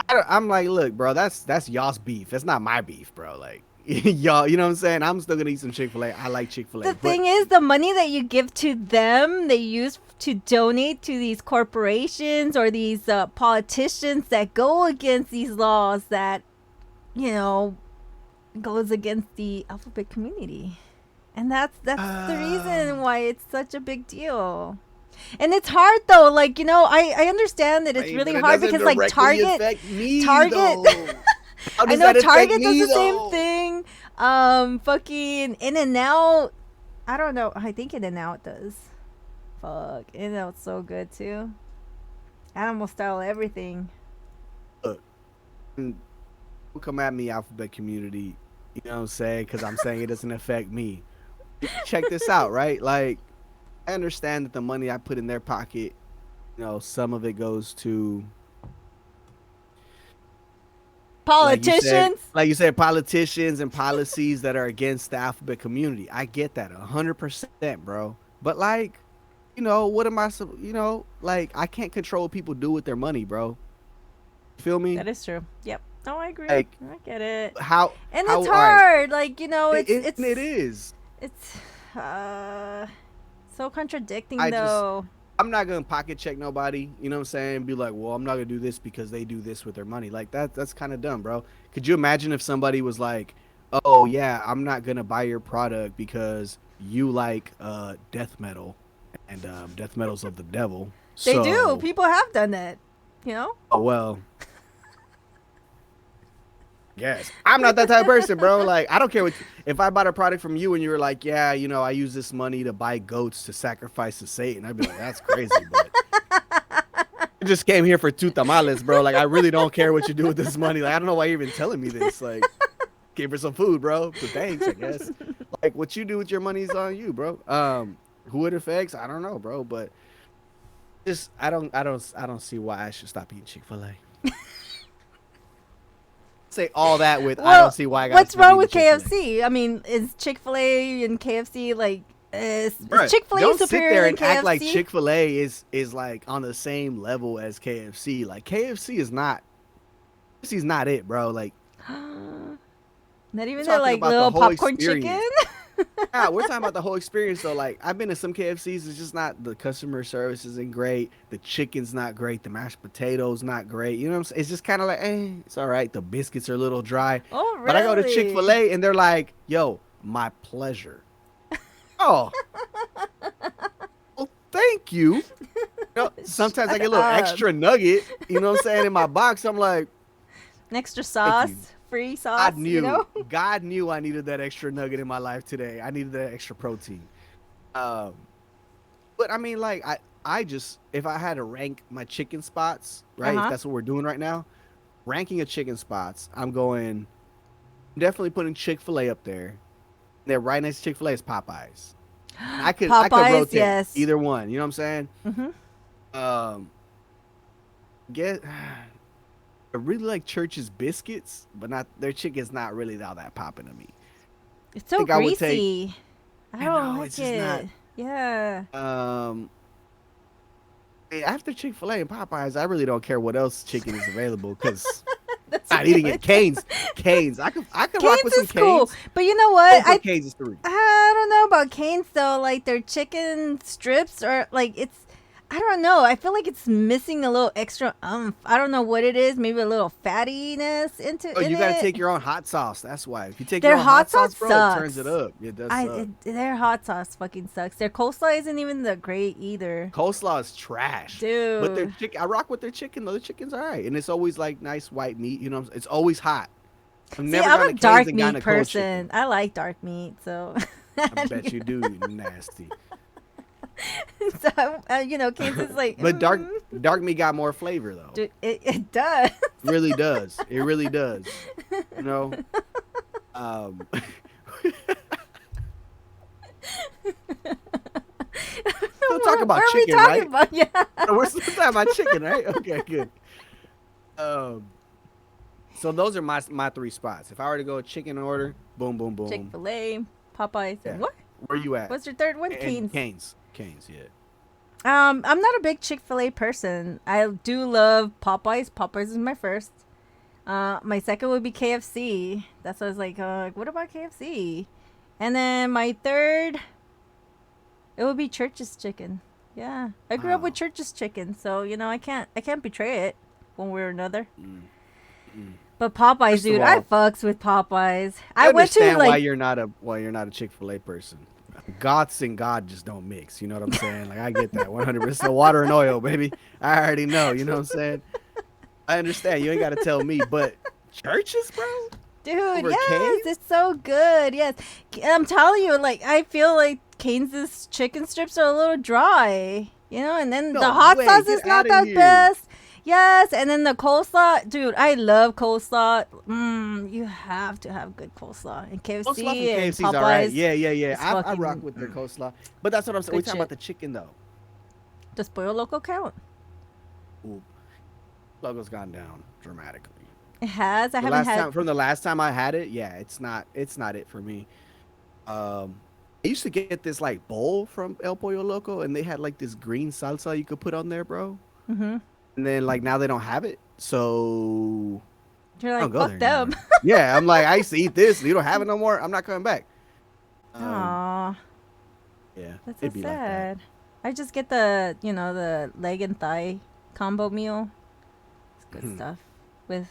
Speaker 3: I'm like, look, bro, that's y'all's beef. That's not my beef, bro. Like, y'all, you know what I'm saying? I'm still gonna eat some Chick-fil-A. I like Chick-fil-A.
Speaker 4: The thing is, the money that you give to them, they use to donate to these corporations or these politicians that go against these laws that, you know, goes against the alphabet community. And that's the reason why it's such a big deal. And it's hard though, like, you know, I understand that it's really hard because like Target I know Target does the same thing. Fucking In-N-Out. I don't know. I think In-N-Out does. Fuck. In-N-Out's so good too. Animal style everything.
Speaker 3: Look, don't come at me, alphabet community. You know what I'm saying? Because I'm saying it doesn't affect me. Check this out, right? Like, I understand that the money I put in their pocket, you know, some of it goes to
Speaker 4: politicians.
Speaker 3: Like you said, politicians and policies that are against the alphabet community. I get that 100%, bro. But like, you know, what am I? You know, like I can't control what people do with their money, bro. Feel me?
Speaker 4: That is true. Yep. No, I agree.
Speaker 3: Like,
Speaker 4: I get it.
Speaker 3: How?
Speaker 4: And
Speaker 3: how,
Speaker 4: it's hard. Like, you know,
Speaker 3: it is.
Speaker 4: It's so contradicting though.
Speaker 3: I'm not gonna pocket check nobody, you know what I'm saying? Be like, well, I'm not gonna do this because they do this with their money. Like that's kind of dumb, bro. Could you imagine if somebody was like, oh yeah, I'm not gonna buy your product because you like death metal, and death metal's of the devil.
Speaker 4: They do. People have done that, you know?
Speaker 3: Oh well. Yes, I'm not that type of person, bro. Like, I don't care if I bought a product from you and you were like, yeah, you know, I use this money to buy goats to sacrifice to Satan. I'd be like, that's crazy, but I just came here for two tamales, bro. Like, I really don't care what you do with this money. Like, I don't know why you're even telling me this. Like, came for some food, bro. So thanks, I guess. Like, what you do with your money is on you, bro. Who it affects, I don't know, bro. But just I don't see why I should stop eating Chick-fil-A. Say all that with I don't see why I got.
Speaker 4: What's wrong with KFC? I mean, is Chick-fil-A and KFC like is Chick-fil-A superior than KFC? Don't sit there and act
Speaker 3: like Chick-fil-A is like on the same level as KFC. Like KFC is not. KFC's not it, bro. Like
Speaker 4: not even their like little popcorn chicken.
Speaker 3: Yeah, we're talking about the whole experience though. Like I've been to some KFCs, it's just not, the customer service isn't great, the chicken's not great, the mashed potatoes not great. You know what I'm saying? It's just kind of like, it's all right. The biscuits are a little dry.
Speaker 4: Oh, really?
Speaker 3: But I go to Chick-fil-A and they're like, yo, my pleasure. Oh. Well, thank you. You know, sometimes I get a little extra nugget, you know what I'm saying, in my box. I'm like,
Speaker 4: an extra sauce. Free sauce.
Speaker 3: God knew I needed that extra nugget in my life today. I needed that extra protein. But I mean, like, I just, if I had to rank my chicken spots, right? If that's what we're doing right now, ranking of chicken spots, I'm definitely putting Chick-fil-A up there. They're right next to Chick-fil-A is Popeyes. I could rotate either one. You know what I'm saying? Mm-hmm. I really like Church's biscuits, but not their chicken's not really all that popping to me.
Speaker 4: It's so greasy. I don't like it. Yeah.
Speaker 3: After Chick-fil-A and Popeyes, I really don't care what else chicken is available because not eating it. Cane's. I could rock with some Cane's. Cool.
Speaker 4: But you know what?
Speaker 3: Cane's is 3.
Speaker 4: I don't know about Cane's though. Like their chicken strips are like I don't know. I feel like it's missing a little extra I don't know what it is. Maybe a little fattiness into it.
Speaker 3: Oh, you got to take your own hot sauce. That's why. If you take your own hot sauce, bro, it turns it up. It does suck.
Speaker 4: Their hot sauce fucking sucks. Their coleslaw isn't even that great either.
Speaker 3: Coleslaw is trash.
Speaker 4: Dude.
Speaker 3: But their chicken, I rock with their chicken though. The chicken's all right. And it's always like nice white meat. You know, it's always hot.
Speaker 4: I'm a dark meat person. I like dark meat, so.
Speaker 3: I bet you do, you nasty.
Speaker 4: So you know, Cane's is like,
Speaker 3: but dark meat got more flavor though.
Speaker 4: Dude, it does.
Speaker 3: Really does. It really does. You know. Don't talk about chicken, right? About? Yeah. We're still talking about chicken, right? Okay, good. So those are my 3 spots. If I were to go chicken order, boom, boom, boom.
Speaker 4: Chick-fil-A, Popeyes, and what?
Speaker 3: Where you at?
Speaker 4: What's your third one? Cane's.
Speaker 3: Cane's, yeah.
Speaker 4: I'm not a big Chick-fil-A person. I do love Popeyes. Popeyes is my first. My second would be KFC. That's what I was like, what about KFC? And then my third, it would be Church's Chicken. Yeah, I grew up with Church's Chicken, so I can't betray it one way or another. But Popeyes,
Speaker 3: First of
Speaker 4: dude, I
Speaker 3: all,
Speaker 4: fucks with Popeyes.
Speaker 3: I
Speaker 4: went to
Speaker 3: understand why
Speaker 4: like,
Speaker 3: you're not a Chick-fil-A person. Gots and God just don't mix. You know what I'm saying? Like I get that 100%. Water and oil, baby. I already know. You know what I'm saying? I understand. You ain't got to tell me, but churches, bro.
Speaker 4: dude,
Speaker 3: Over
Speaker 4: yes,
Speaker 3: Cane's?
Speaker 4: it's so good. Yes, I'm telling you, like I feel like Cane's chicken strips are a little dry, and then
Speaker 3: No
Speaker 4: the hot
Speaker 3: way,
Speaker 4: sauce
Speaker 3: get
Speaker 4: is not
Speaker 3: outta
Speaker 4: that
Speaker 3: here.
Speaker 4: best. Yes, and then the coleslaw, dude, I love coleslaw. You have to have good coleslaw. And KFC
Speaker 3: Coleslaw from
Speaker 4: and
Speaker 3: KFC's
Speaker 4: Popeyes.
Speaker 3: all right. Yeah.
Speaker 4: is
Speaker 3: I
Speaker 4: fucking,
Speaker 3: rock with their coleslaw. But that's what I'm saying. We're
Speaker 4: good
Speaker 3: talking
Speaker 4: shit.
Speaker 3: about the chicken, though.
Speaker 4: Does Pollo Loco count?
Speaker 3: Ooh, logo's gone down dramatically.
Speaker 4: It has. I haven't had.
Speaker 3: From the last time I had it, yeah, it's not it for me. I used to get this like bowl from El Pollo Loco, and they had like this green salsa you could put on there, bro.
Speaker 4: Mm-hmm.
Speaker 3: And then like now they don't have it, so
Speaker 4: You're
Speaker 3: I don't
Speaker 4: like,
Speaker 3: go
Speaker 4: fuck
Speaker 3: there
Speaker 4: them.
Speaker 3: anymore. Yeah, I'm like, I used to eat this. You don't have it no more. I'm not coming back.
Speaker 4: Aw,
Speaker 3: Yeah,
Speaker 4: that's so
Speaker 3: it'd be like that.
Speaker 4: sad. I just get the leg and thigh combo meal. It's good
Speaker 3: Mhm.
Speaker 4: stuff.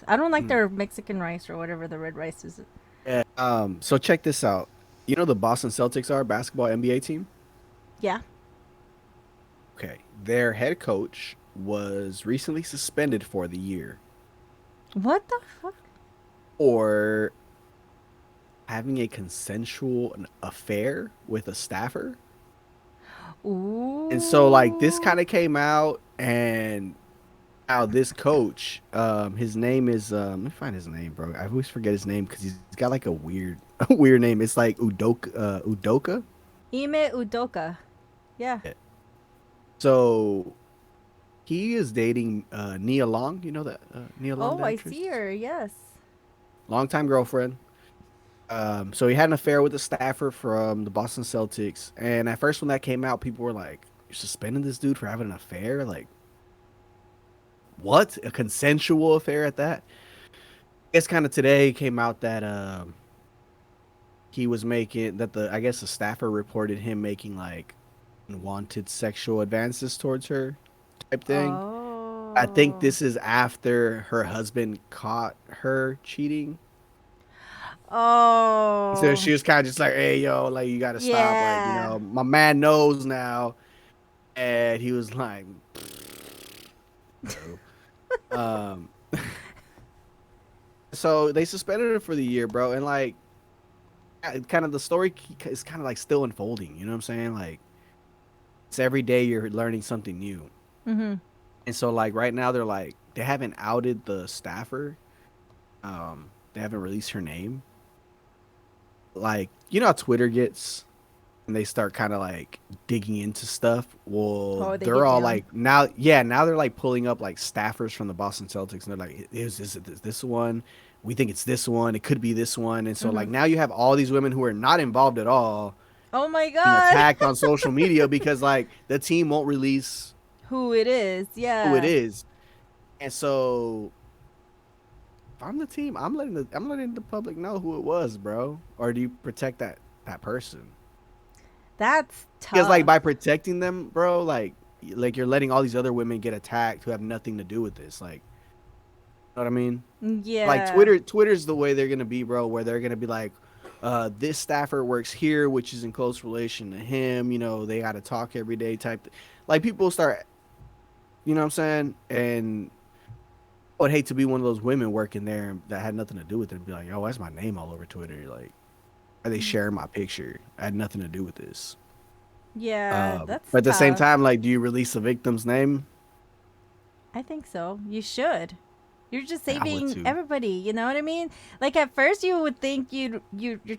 Speaker 4: I don't like their Mexican rice or whatever the red rice is.
Speaker 3: Yeah. So check this out. You know the Boston Celtics are a basketball NBA team.
Speaker 4: Yeah.
Speaker 3: Okay, their head coach was recently suspended for the year
Speaker 4: What the fuck?
Speaker 3: for having a consensual affair with a staffer.
Speaker 4: Ooh.
Speaker 3: And so like this kind of came out, and now this coach, his name is let me find his name, bro. I always forget his name because he's got like a weird a weird name. It's like Udoka.
Speaker 4: Ime Udoka. Yeah.
Speaker 3: So he is dating Nia Long. You know that Nia Long?
Speaker 4: Oh,
Speaker 3: the
Speaker 4: I
Speaker 3: actress?
Speaker 4: see her. Yes.
Speaker 3: Longtime girlfriend. So he had an affair with a staffer from the Boston Celtics, and at first when that came out, people were like, "You're suspending this dude for having an affair? Like, what? A consensual affair at that?" I guess kind of today came out that he was making that I guess the staffer reported him making like unwanted sexual advances towards her type thing.
Speaker 4: Oh.
Speaker 3: I think this is after her husband caught her cheating.
Speaker 4: Oh.
Speaker 3: So she was kind of just like, "Hey, yo, like you gotta stop. Like,
Speaker 4: Yeah.
Speaker 3: my man knows now." And he was like, no. um, so they suspended her for the year, bro. And like, kind of the story is kind of like still unfolding. You know what I'm saying? Like, it's every day you're learning something new.
Speaker 4: Mm-hmm.
Speaker 3: And so like right now they haven't outed the staffer. They haven't released her name. Like, you know how Twitter gets and they start kind of like digging into stuff. Well,
Speaker 4: Oh, they
Speaker 3: they're
Speaker 4: get
Speaker 3: all
Speaker 4: down.
Speaker 3: like now they're like pulling up like staffers from the Boston Celtics, and they're like, is this one? We think it's this one. It could be this one. And so like now you have all these women who are not involved at all
Speaker 4: Oh my
Speaker 3: being
Speaker 4: god.
Speaker 3: attacked on social media because like the team won't release
Speaker 4: Who it is? Yeah.
Speaker 3: who it is. And so if I'm the team, I'm letting the public know who it was, bro. Or do you protect that person?
Speaker 4: That's tough.
Speaker 3: Because like by protecting them, bro, like you're letting all these other women get attacked who have nothing to do with this. Like, you know what I mean?
Speaker 4: Yeah.
Speaker 3: Like Twitter's the way they're gonna be, bro. Where they're gonna be like, this staffer works here, which is in close relation to him. You know, they got to talk every day. Like people start, you know what I'm saying? And I would hate to be one of those women working there that had nothing to do with it and be like, yo, why's my name all over Twitter? Like, are they sharing my picture? I had nothing to do with this.
Speaker 4: Yeah, that's
Speaker 3: But at the same
Speaker 4: tough.
Speaker 3: time, like, do you release a victim's name?
Speaker 4: I think so. You should. You're just
Speaker 3: Yeah, I would
Speaker 4: saving
Speaker 3: too.
Speaker 4: everybody. You know what I mean? Like at first, you would think you're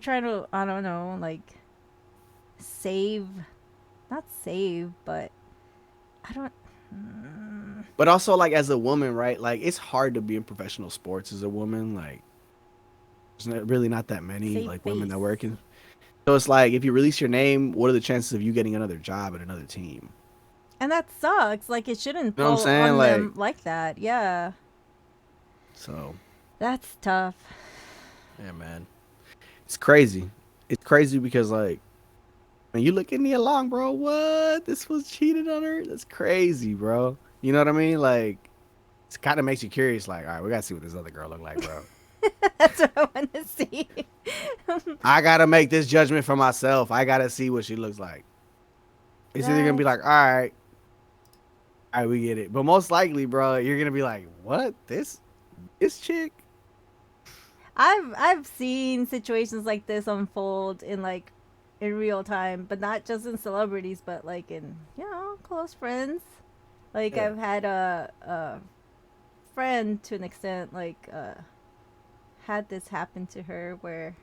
Speaker 4: trying to, I don't know, like save, not save, but I don't.
Speaker 3: But also, like, as a woman, right? Like, it's hard to be in professional sports as a woman. Like, there's really not that many
Speaker 4: Save
Speaker 3: like women that
Speaker 4: face.
Speaker 3: work in. So it's like, if you release your name, what are the chances of you getting another job at another team?
Speaker 4: And that sucks. Like, it shouldn't
Speaker 3: You know what I'm
Speaker 4: fall
Speaker 3: saying?
Speaker 4: on
Speaker 3: Like,
Speaker 4: them like that. Yeah.
Speaker 3: so
Speaker 4: That's tough.
Speaker 3: yeah, man, it's crazy. It's crazy because like when you look at me along, bro, what? This was cheated on her? That's crazy, bro. You know what I mean? Like, it kind of makes you curious. Like, all right, we gotta see what this other girl look like, bro.
Speaker 4: That's what I want to see.
Speaker 3: I gotta make this judgment for myself. I gotta see what she looks like. It's either gonna be like, all right, we get it. But most likely, bro, you're gonna be like, what? This chick?
Speaker 4: I've seen situations like this unfold in like in real time, but not just in celebrities, but like in close friends. Like
Speaker 3: Yeah.
Speaker 4: I've had a friend to an extent like had this happen to her where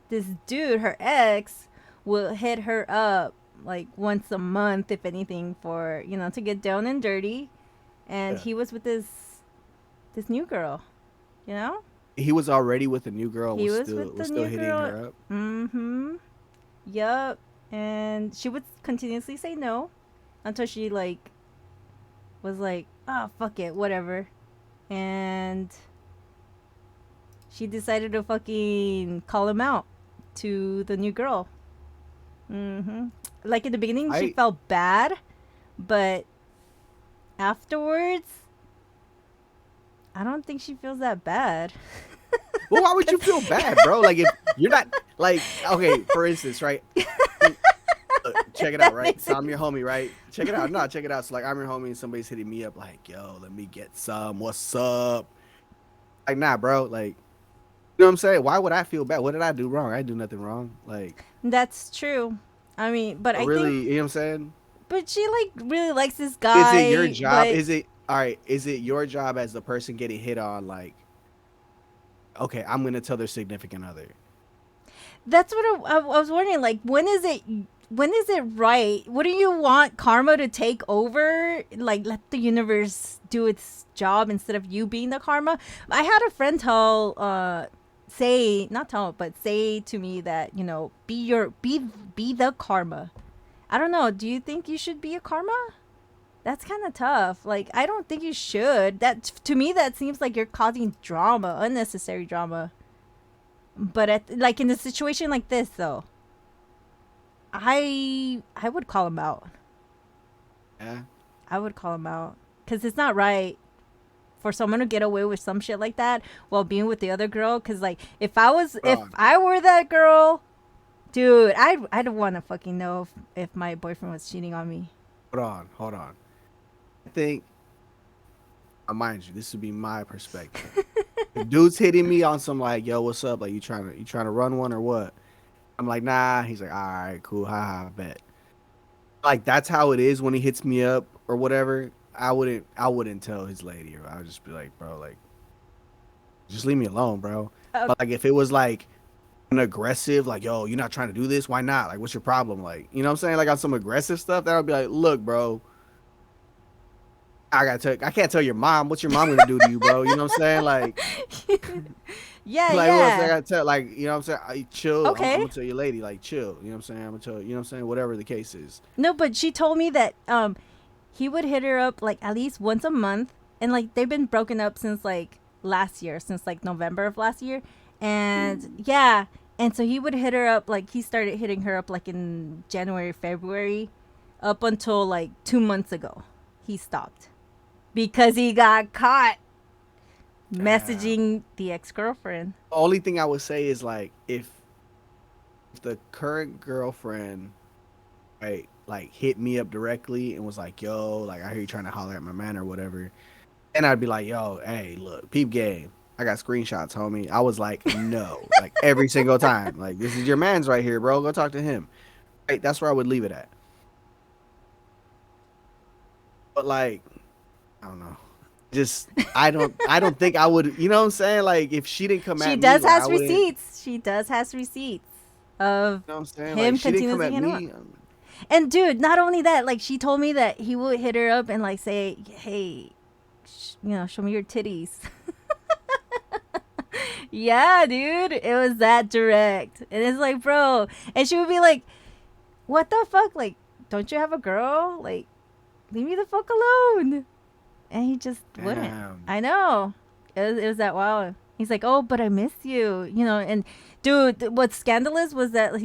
Speaker 4: this dude, her ex, will hit her up like once a month, if anything, for to get down and dirty, and
Speaker 3: Yeah.
Speaker 4: he was with this new girl, you know.
Speaker 3: He was already with a new girl.
Speaker 4: He
Speaker 3: Was
Speaker 4: was
Speaker 3: still
Speaker 4: with the
Speaker 3: was still
Speaker 4: new
Speaker 3: hitting
Speaker 4: girl.
Speaker 3: her up.
Speaker 4: Mm-hmm. Yup. And she would continuously say no until she like was like, oh fuck it, whatever. And she decided to fucking call him out to the new girl. Mm-hmm. Like in the beginning she felt bad, but afterwards I don't think she feels that bad.
Speaker 3: Well, why would you feel bad, bro? Like, if you're not like, okay, for instance, right? Check it out, right? So I'm your homie, right? Check it out. No, check it out. So like, I'm your homie, and somebody's hitting me up, like, yo, let me get some. What's up? Like, nah, bro. Like, you know what I'm saying? Why would I feel bad? What did I do wrong? I didn't do nothing wrong. Like,
Speaker 4: That's true. I mean, but I
Speaker 3: really,
Speaker 4: think,
Speaker 3: you know what I'm saying?
Speaker 4: but she like really likes this
Speaker 3: Is
Speaker 4: guy.
Speaker 3: it your job?
Speaker 4: but-
Speaker 3: Is it all right? Is it your job as the person getting hit on? Like, okay, I'm gonna tell their significant other.
Speaker 4: That's what I was wondering. Like, when is it? When is it right? What do you want karma to take over? Like, let the universe do its job instead of you being the karma. I had a friend say to me that be the karma. I don't know. Do you think you should be a karma? That's kind of tough. Like, I don't think you should. That to me, that seems like you're causing drama, unnecessary drama. But like in a situation like this, though, I would call him out.
Speaker 3: Yeah.
Speaker 4: I would call him out because it's not right for someone to get away with some shit like that while being with the other girl. Because like, if I were that girl, dude, I'd want to fucking know if my boyfriend was cheating on me.
Speaker 3: Hold on. I think, mind you, this would be my perspective. The dude's hitting me on some like, yo, what's up? Like, you trying to run one or what? I'm like, nah. He's like, all right, cool, haha, bet. Like, that's how it is when he hits me up or whatever. I wouldn't tell his lady, or I would just be like, bro, like, just leave me alone, bro. But like, if it was like an aggressive, like, yo, you're not trying to do this, why not? Like, what's your problem? Like, you know what I'm saying? Like, on some aggressive stuff, that would be like, look, bro, I can't tell your mom. What's your mom gonna do to you, bro? You know what I'm saying? Like,
Speaker 4: yeah,
Speaker 3: like,
Speaker 4: yeah.
Speaker 3: what else I gotta tell? Like, you know what I'm saying? Chill.
Speaker 4: Okay.
Speaker 3: I'm gonna tell your lady, like, chill. You know what I'm saying? I'm gonna tell you know what I'm saying? Whatever the case is.
Speaker 4: No, but she told me that he would hit her up like at least once a month, and like they've been broken up since like last year, since like November of last year, and yeah, and so he would hit her up like he started hitting her up like in January, February, up until like 2 months ago, he stopped because he got caught messaging the ex-girlfriend.
Speaker 3: The only thing I would say is like if the current girlfriend, right, like hit me up directly and was like, yo, like I hear you trying to holler at my man or whatever, and I'd be like, yo, hey, look, peep game. I got screenshots, homie. I was like, no, like every single time. Like, this is your man's right here, bro. Go talk to him. Right, that's where I would leave it at. But like, I don't know. Just I don't think I would. You know what I'm saying? Like, if she didn't come at me,
Speaker 4: She does
Speaker 3: like,
Speaker 4: has
Speaker 3: I wouldn't-
Speaker 4: receipts. She does has receipts of
Speaker 3: You know what I'm saying?
Speaker 4: him
Speaker 3: Like, she didn't come
Speaker 4: continuously
Speaker 3: at
Speaker 4: hitting her
Speaker 3: me.
Speaker 4: And dude, not only that, like she told me that he would hit her up and like say, "Hey, show me your titties." Yeah, dude, it was that direct, and it's like, bro, and she would be like, "What the fuck? Like, don't you have a girl? Like, leave me the fuck alone. And he just wouldn't.
Speaker 3: Damn.
Speaker 4: I know. It was that wild. He's like, oh, but I miss you. You know, and dude, what's scandalous was that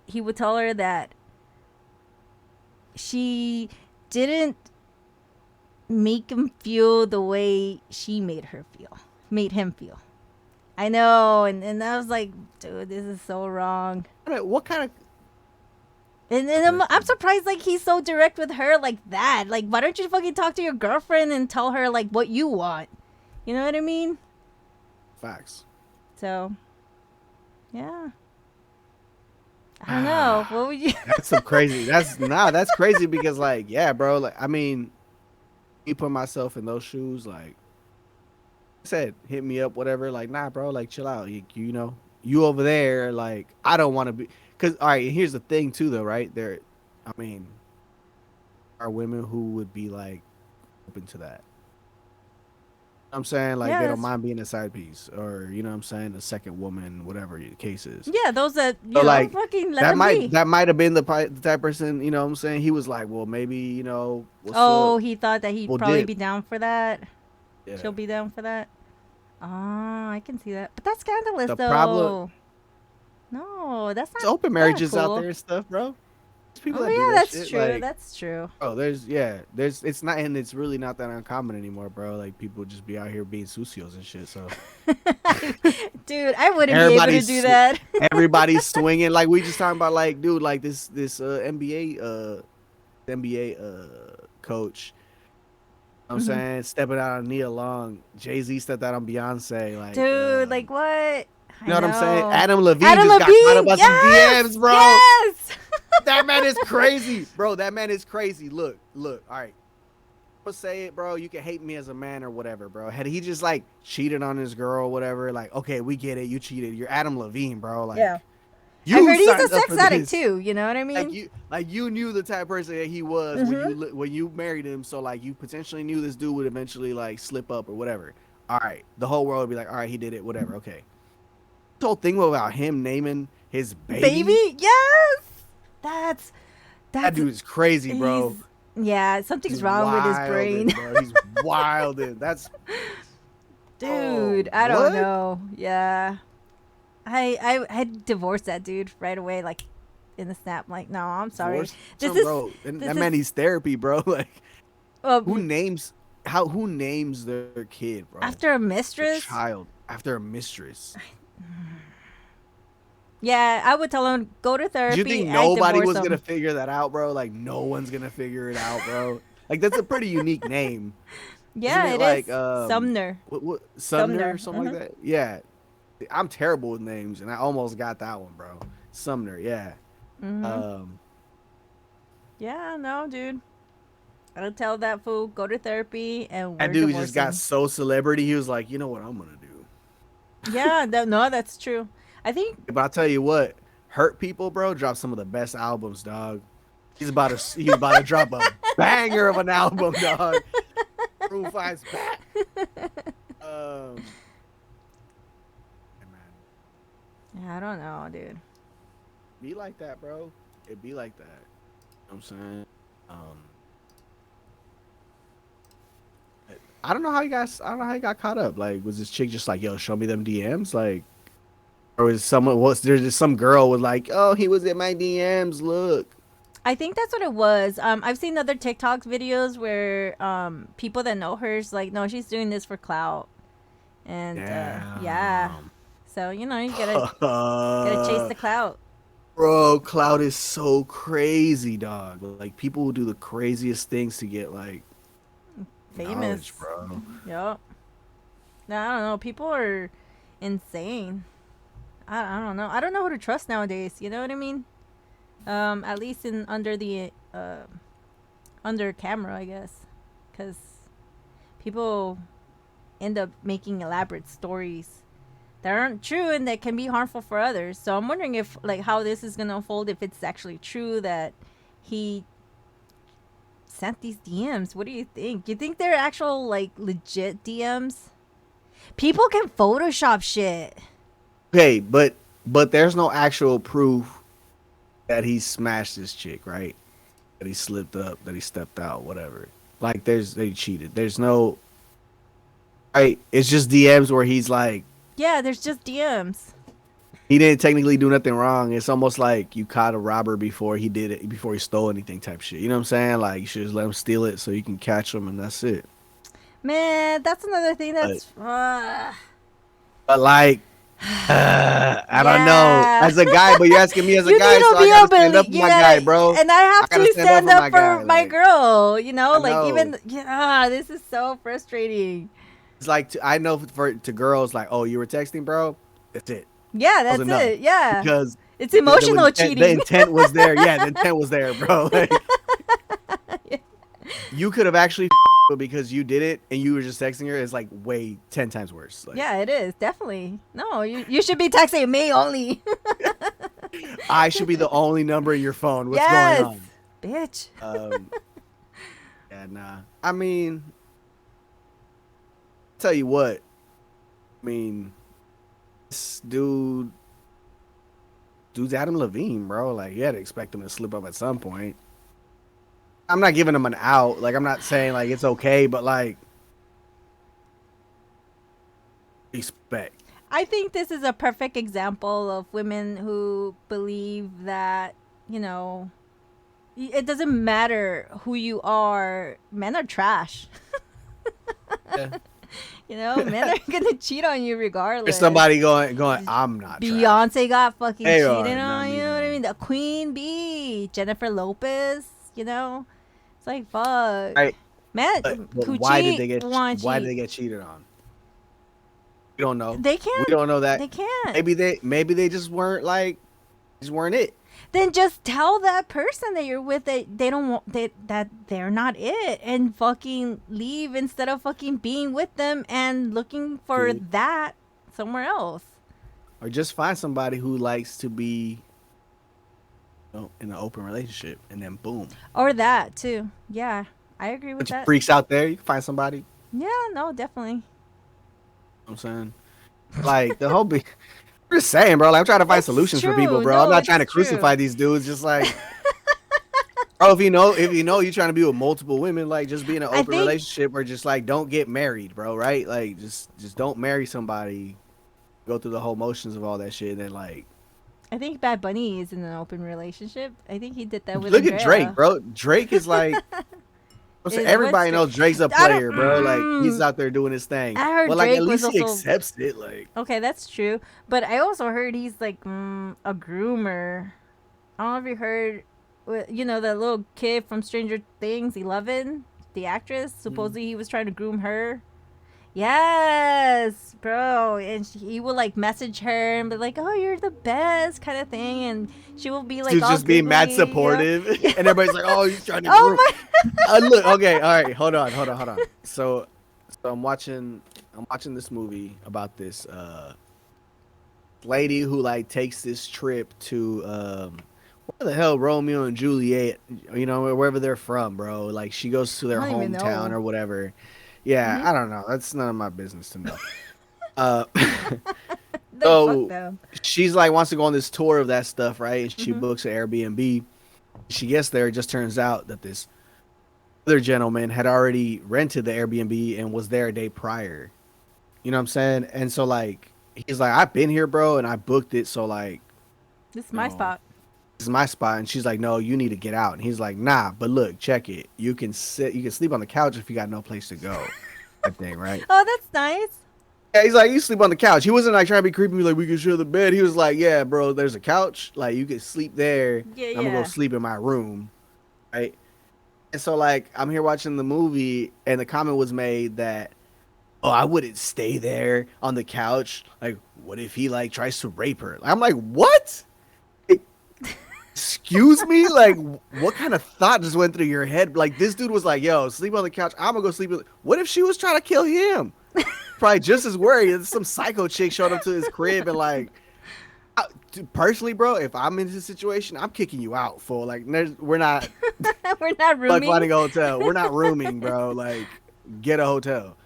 Speaker 4: he would tell her that she didn't make him feel the way she made him feel. I know, and I was like, dude, this is so wrong.
Speaker 3: What kind of
Speaker 4: And I'm surprised, like, he's so direct with her like that. Like, why don't you fucking talk to your girlfriend and tell her, like, what you want? You know what I mean?
Speaker 3: facts?
Speaker 4: So, yeah. I don't know. What would you...
Speaker 3: That's some crazy. That's crazy because, like, yeah, bro. Like, I mean, me put myself in those shoes, like, I said, hit me up, whatever. Like, nah, bro, like, chill out. You know, you over there, like, I don't want to be. Because, all right, here's the thing, too, though, right? I mean, are women who would be, like, open to that. I'm saying, like, they don't mind being a side piece or, you know what I'm saying, a second woman, whatever the case is.
Speaker 4: Yeah, those that, you
Speaker 3: So,
Speaker 4: know,
Speaker 3: like,
Speaker 4: fucking let them be.
Speaker 3: that might have been the type of person, you know what I'm saying? He was like, well, maybe, you know, what's
Speaker 4: Oh,
Speaker 3: up?
Speaker 4: he thought that he'd
Speaker 3: We'll
Speaker 4: probably
Speaker 3: dip.
Speaker 4: be down for that.
Speaker 3: Yeah.
Speaker 4: She'll be down for that. Oh, I can see that. But that's scandalous,
Speaker 3: The
Speaker 4: though.
Speaker 3: problem-
Speaker 4: No, that's not.
Speaker 3: There's open
Speaker 4: not
Speaker 3: marriages
Speaker 4: cool.
Speaker 3: out there and stuff, bro. There's people
Speaker 4: Oh,
Speaker 3: that do
Speaker 4: yeah,
Speaker 3: that
Speaker 4: that's
Speaker 3: shit.
Speaker 4: true.
Speaker 3: Like,
Speaker 4: That's true.
Speaker 3: bro, it's not, and it's really not that uncommon anymore, bro. Like, people just be out here being sucios and shit. So
Speaker 4: Dude, I wouldn't be able to do that.
Speaker 3: everybody's swinging. Like, we just talking about, like, dude, like this NBA coach. You know what I'm saying, stepping out on Nia Long. Jay-Z stepped out on Beyonce. Like,
Speaker 4: Dude, like what?
Speaker 3: you know what I'm saying?
Speaker 4: know.
Speaker 3: Adam Levine
Speaker 4: Adam
Speaker 3: just
Speaker 4: Levine,
Speaker 3: got caught up on
Speaker 4: yes!
Speaker 3: some DMs, bro.
Speaker 4: Yes!
Speaker 3: That man is crazy, bro. That man is crazy. Look. All right. I'll say it, bro. You can hate me as a man or whatever, bro. Had he just, like, cheated on his girl or whatever, like, okay, we get it. You cheated. You're Adam Levine, bro. Like,
Speaker 4: Yeah.
Speaker 3: you
Speaker 4: I heard he's
Speaker 3: signed
Speaker 4: a
Speaker 3: up
Speaker 4: sex
Speaker 3: for
Speaker 4: addict
Speaker 3: this.
Speaker 4: too. You know what I mean?
Speaker 3: Like you knew the type of person that he was when you married him. So, like, you potentially knew this dude would eventually, like, slip up or whatever. All right. The whole world would be like, all right, he did it. Whatever. Okay. This whole thing about him naming his baby.
Speaker 4: Yes. That's
Speaker 3: That dude is crazy, bro.
Speaker 4: Yeah, something's
Speaker 3: He's
Speaker 4: wrong with his brain.
Speaker 3: bro. He's wilding. That's
Speaker 4: Dude, I don't know. Yeah. I divorced that dude right away, like in the snap. Like, no, I'm sorry.
Speaker 3: bro. And that man needs therapy, bro. Like, who names their kid, bro?
Speaker 4: After a mistress?
Speaker 3: Child after a mistress.
Speaker 4: Yeah, I would tell him go to therapy.
Speaker 3: Do you think
Speaker 4: and
Speaker 3: nobody
Speaker 4: divorce
Speaker 3: was
Speaker 4: him.
Speaker 3: gonna figure that out, bro? Like, no one's gonna figure it out, bro. Like, that's a pretty unique name.
Speaker 4: Yeah,
Speaker 3: Isn't
Speaker 4: it
Speaker 3: like,
Speaker 4: is. Sumner.
Speaker 3: What Sumner or
Speaker 4: Sumner.
Speaker 3: something like that? Yeah. I'm terrible with names, and I almost got that one, bro. Sumner, yeah.
Speaker 4: Yeah, no, dude. I'll tell that fool go to therapy and
Speaker 3: That dude just got so celebrity. He was like, you know what I'm gonna do.
Speaker 4: Yeah, no, that's true. I think.
Speaker 3: But I'll tell you what, Hurt People, bro, dropped some of the best albums, dog. He's about to drop a banger of an album, dog. Proof I's back.
Speaker 4: Yeah, I don't know, dude.
Speaker 3: Be like that, bro. It be like that. You know what I'm saying? I don't know how he got caught up. Like, was this chick just like, yo, show me them DMs? Like, or was there just some girl was like, oh, he was in my DMs, look.
Speaker 4: I think that's what it was. I've seen other TikTok videos where people that know her's like, no, she's doing this for clout. And yeah. So, you know, you gotta chase the clout.
Speaker 3: Bro, clout is so crazy, dog. Like, people will do the craziest things to get, like,
Speaker 4: Famous,
Speaker 3: knowledge, bro.
Speaker 4: Yep. No, I don't know. People are insane. I don't know. I don't know who to trust nowadays. You know what I mean? At least under camera, I guess, because people end up making elaborate stories that aren't true and that can be harmful for others. So I'm wondering if, like, how this is gonna unfold, if it's actually true that he sent these DMs. What do you think? You think they're actual, like, legit DMs? People can Photoshop shit.
Speaker 3: Okay, but there's no actual proof that he smashed this chick, right? that he slipped up, that he stepped out, whatever. Like they cheated. There's no right. It's just DMs where he's like
Speaker 4: Yeah, there's just DMs.
Speaker 3: he didn't technically do nothing wrong. It's almost like you caught a robber before he did it, before he stole anything type shit. You know what I'm saying? Like you should just let him steal it so you can catch him and that's it.
Speaker 4: Man, that's another thing that's.
Speaker 3: But like, I don't know.
Speaker 4: Yeah.
Speaker 3: As a guy, but you're asking me as a
Speaker 4: You
Speaker 3: guy,
Speaker 4: need
Speaker 3: so
Speaker 4: to
Speaker 3: I
Speaker 4: be
Speaker 3: gotta
Speaker 4: able
Speaker 3: stand up for my guy, bro.
Speaker 4: And I have
Speaker 3: gotta
Speaker 4: to stand up for
Speaker 3: guy,
Speaker 4: my
Speaker 3: like,
Speaker 4: girl. You know,
Speaker 3: I
Speaker 4: like
Speaker 3: know.
Speaker 4: even this is so frustrating.
Speaker 3: It's like I know to girls, like, oh, you were texting, bro. That's it.
Speaker 4: Yeah,
Speaker 3: That was
Speaker 4: that's
Speaker 3: enough.
Speaker 4: it. Yeah,
Speaker 3: Because
Speaker 4: it's emotional cheating.
Speaker 3: The intent was there. Yeah, the intent was there, bro. Like, you could have actually because you did it and you were just texting her. It's like way 10 times worse. Like,
Speaker 4: Yeah, it is definitely. No, you should be texting me only.
Speaker 3: I should be the only number in your phone. What's
Speaker 4: yes,
Speaker 3: going on?
Speaker 4: bitch.
Speaker 3: Yeah, nah. I mean, tell you what. I mean, this dude's Adam Levine, bro. Like, you had to expect him to slip up at some point. I'm not giving him an out. Like, I'm not saying like it's okay, but like, respect.
Speaker 4: I think this is a perfect example of women who believe that, you know, it doesn't matter who you are. Men are trash.
Speaker 3: Yeah.
Speaker 4: You know, men are gonna cheat on you regardless.
Speaker 3: There's somebody going. I'm not. Trash.
Speaker 4: Beyonce got fucking
Speaker 3: They
Speaker 4: cheated
Speaker 3: are,
Speaker 4: on.
Speaker 3: no,
Speaker 4: You know what I mean? The Queen Bee, Jennifer Lopez. You know, it's like fuck.
Speaker 3: Right.
Speaker 4: Man,
Speaker 3: But
Speaker 4: who
Speaker 3: why
Speaker 4: cheat,
Speaker 3: did they get?
Speaker 4: wanna
Speaker 3: Why did
Speaker 4: cheat.
Speaker 3: they get cheated on? We don't know.
Speaker 4: They can't.
Speaker 3: We don't know that.
Speaker 4: They can't.
Speaker 3: Maybe they just weren't like, just weren't it.
Speaker 4: Then just tell that person that you're with that they don't want that they're not it, and fucking leave instead of fucking being with them and looking for
Speaker 3: Dude.
Speaker 4: that somewhere else.
Speaker 3: Or just find somebody who likes to be, you know, in an open relationship, and then boom.
Speaker 4: Or that too. Yeah, I agree with
Speaker 3: Bunch of
Speaker 4: that.
Speaker 3: freaks out there, you can find somebody.
Speaker 4: Yeah, no, definitely.
Speaker 3: You know what I'm saying, like the whole be. I'm just saying, bro. Like, I'm trying to find
Speaker 4: It's
Speaker 3: solutions for
Speaker 4: true.
Speaker 3: people, bro.
Speaker 4: No,
Speaker 3: I'm not
Speaker 4: it's
Speaker 3: trying to
Speaker 4: true.
Speaker 3: crucify these dudes. Just like, bro, if you know you're trying to be with multiple women, like just be in an
Speaker 4: I
Speaker 3: open
Speaker 4: think-
Speaker 3: relationship, or just like don't get married, bro. Right? Like just don't marry somebody. Go through the whole motions of all that shit, and then like
Speaker 4: I think Bad Bunny is in an open relationship. I think he did that with
Speaker 3: look at
Speaker 4: Andrea.
Speaker 3: Drake, bro. Drake is like. Everybody knows Drake's a
Speaker 4: I don't-
Speaker 3: player, bro. Like he's out there doing his thing.
Speaker 4: I heard
Speaker 3: but like
Speaker 4: Drake
Speaker 3: at least
Speaker 4: was
Speaker 3: he
Speaker 4: also-
Speaker 3: accepts it. Like
Speaker 4: Okay, that's true. But I also heard he's like a groomer. I don't know if you heard, you know, that little kid from Stranger Things, 11, the actress. Supposedly he was trying to groom her. Yes, bro. And he will like message her and be like, "Oh, you're the best," kind of thing, and she will be like,
Speaker 3: dude's
Speaker 4: all
Speaker 3: just being mad
Speaker 4: giggly, you know?
Speaker 3: supportive, and everybody's like, "Oh, he's trying to
Speaker 4: Oh
Speaker 3: groom."
Speaker 4: my!
Speaker 3: Look, okay, all right, hold on. So I'm watching this movie about this lady who like takes this trip to where the hell Romeo and Juliet, you know, wherever they're from, bro. Like she goes to their
Speaker 4: I don't even
Speaker 3: hometown
Speaker 4: know.
Speaker 3: or whatever. Yeah,
Speaker 4: Mhm.
Speaker 3: I don't know. That's none of my business to know. Uh,
Speaker 4: Then
Speaker 3: So-
Speaker 4: fuck them.
Speaker 3: she's like wants to go on this tour of that stuff, right? And she
Speaker 4: Mhm.
Speaker 3: books an Airbnb. She gets there. It just turns out that this other gentleman had already rented the Airbnb and was there a day prior. You know what I'm saying? And so like he's like, I've been here, bro, and I booked it. So like
Speaker 4: This is my
Speaker 3: No.
Speaker 4: spot.
Speaker 3: this is my spot. And she's like, no, you need to get out. And he's like, nah, but look, check it. You can sleep on the couch if you got no place to go. That thing, right?
Speaker 4: Oh, that's nice.
Speaker 3: Yeah, he's like, you sleep on the couch. He wasn't like trying to be creepy, like we can share the bed. He was like, yeah, bro, there's a couch. Like you can sleep there.
Speaker 4: Yeah,
Speaker 3: I'm gonna
Speaker 4: yeah.
Speaker 3: go sleep in my room, right? And so like I'm here watching the movie, and the comment was made that, oh, I wouldn't stay there on the couch. Like, what if he like tries to rape her? I'm like, what? Excuse me? Like, what kind of thought just went through your head? Like, this dude was like, yo, sleep on the couch. I'm gonna go sleep. What if she was trying to kill him? Probably just as worried. Some psycho chick showed up to his crib and like, personally, bro, if I'm in this situation, I'm kicking you out, fool. Like, we're not
Speaker 4: We're not
Speaker 3: like
Speaker 4: rooming.
Speaker 3: finding a hotel. We're not rooming, bro. Like, get a hotel.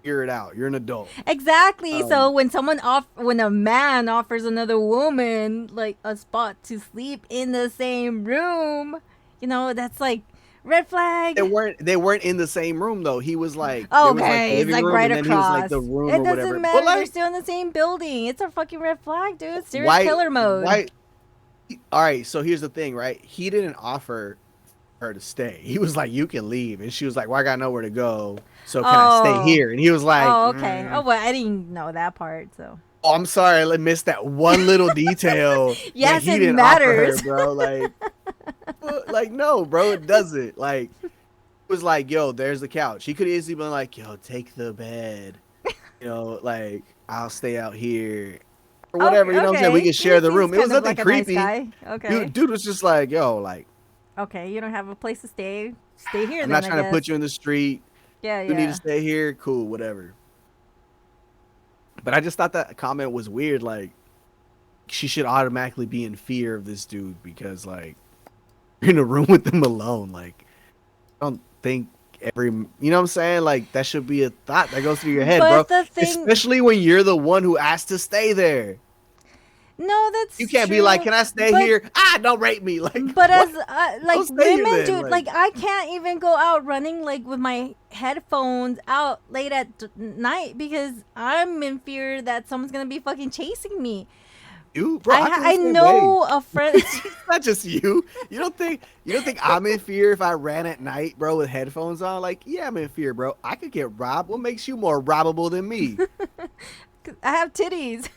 Speaker 3: Figure it out. You're an adult.
Speaker 4: Exactly. So
Speaker 3: Um,
Speaker 4: when a man offers another woman like a spot to sleep in the same room, You know, that's like red flag.
Speaker 3: They weren't in the same room though. He was like
Speaker 4: Oh,
Speaker 3: there was like the
Speaker 4: okay, it's
Speaker 3: living
Speaker 4: like
Speaker 3: room
Speaker 4: right
Speaker 3: and then he was like
Speaker 4: across.
Speaker 3: the room
Speaker 4: It
Speaker 3: or whatever.
Speaker 4: doesn't
Speaker 3: But
Speaker 4: matter. They're
Speaker 3: like
Speaker 4: still in the same building. It's a fucking red flag, dude. Serial
Speaker 3: why
Speaker 4: killer mode.
Speaker 3: why all right, so here's the thing, right? He didn't offer her to stay. He was like, you can leave. And she was like, well, I got nowhere to go. So can I stay here? And he was like,
Speaker 4: Oh, okay. Oh, well, I didn't know that part, so.
Speaker 3: oh, I'm sorry, I missed that one little detail.
Speaker 4: Yes,
Speaker 3: that he
Speaker 4: it
Speaker 3: didn't
Speaker 4: matters.
Speaker 3: offer her, bro. Like, no, bro, it doesn't. Like, it was like, yo, there's the couch. He could easily been like, yo, take the bed. You know, like, I'll stay out here. Or whatever, you know what I'm saying? We
Speaker 4: Okay.
Speaker 3: could share the
Speaker 4: He
Speaker 3: room.
Speaker 4: seems
Speaker 3: It was
Speaker 4: kind of
Speaker 3: nothing
Speaker 4: like a nice
Speaker 3: creepy.
Speaker 4: guy. Okay.
Speaker 3: Dude was just like, yo, like,
Speaker 4: Okay, you don't have a place to stay. Stay here
Speaker 3: I'm
Speaker 4: then,
Speaker 3: not trying to put you in the street.
Speaker 4: Yeah,
Speaker 3: You need
Speaker 4: yeah.
Speaker 3: to stay here. Cool, whatever. But I just thought that comment was weird. Like, she should automatically be in fear of this dude because, like, you're in a room with him alone. Like, I don't think you know what I'm saying? Like, that should be a thought that goes through your head,
Speaker 4: But
Speaker 3: bro.
Speaker 4: the thing-
Speaker 3: Especially when you're the one who asked to stay there.
Speaker 4: No, that's
Speaker 3: You can't be
Speaker 4: true,
Speaker 3: like, can I stay
Speaker 4: but-
Speaker 3: here? Don't rape me. Like,
Speaker 4: But
Speaker 3: what?
Speaker 4: as like
Speaker 3: Don't stay here
Speaker 4: women,
Speaker 3: then,
Speaker 4: dude, like I can't even go out running like with my headphones out late at night because I'm in fear that someone's gonna be fucking chasing me.
Speaker 3: You, bro, I feel the
Speaker 4: I
Speaker 3: same
Speaker 4: know
Speaker 3: way.
Speaker 4: a friend.
Speaker 3: It's not just you. You don't think I'm in fear if I ran at night, bro, with headphones on? Like, yeah, I'm in fear, bro. I could get robbed. What makes you more robbable than me?
Speaker 4: I have titties.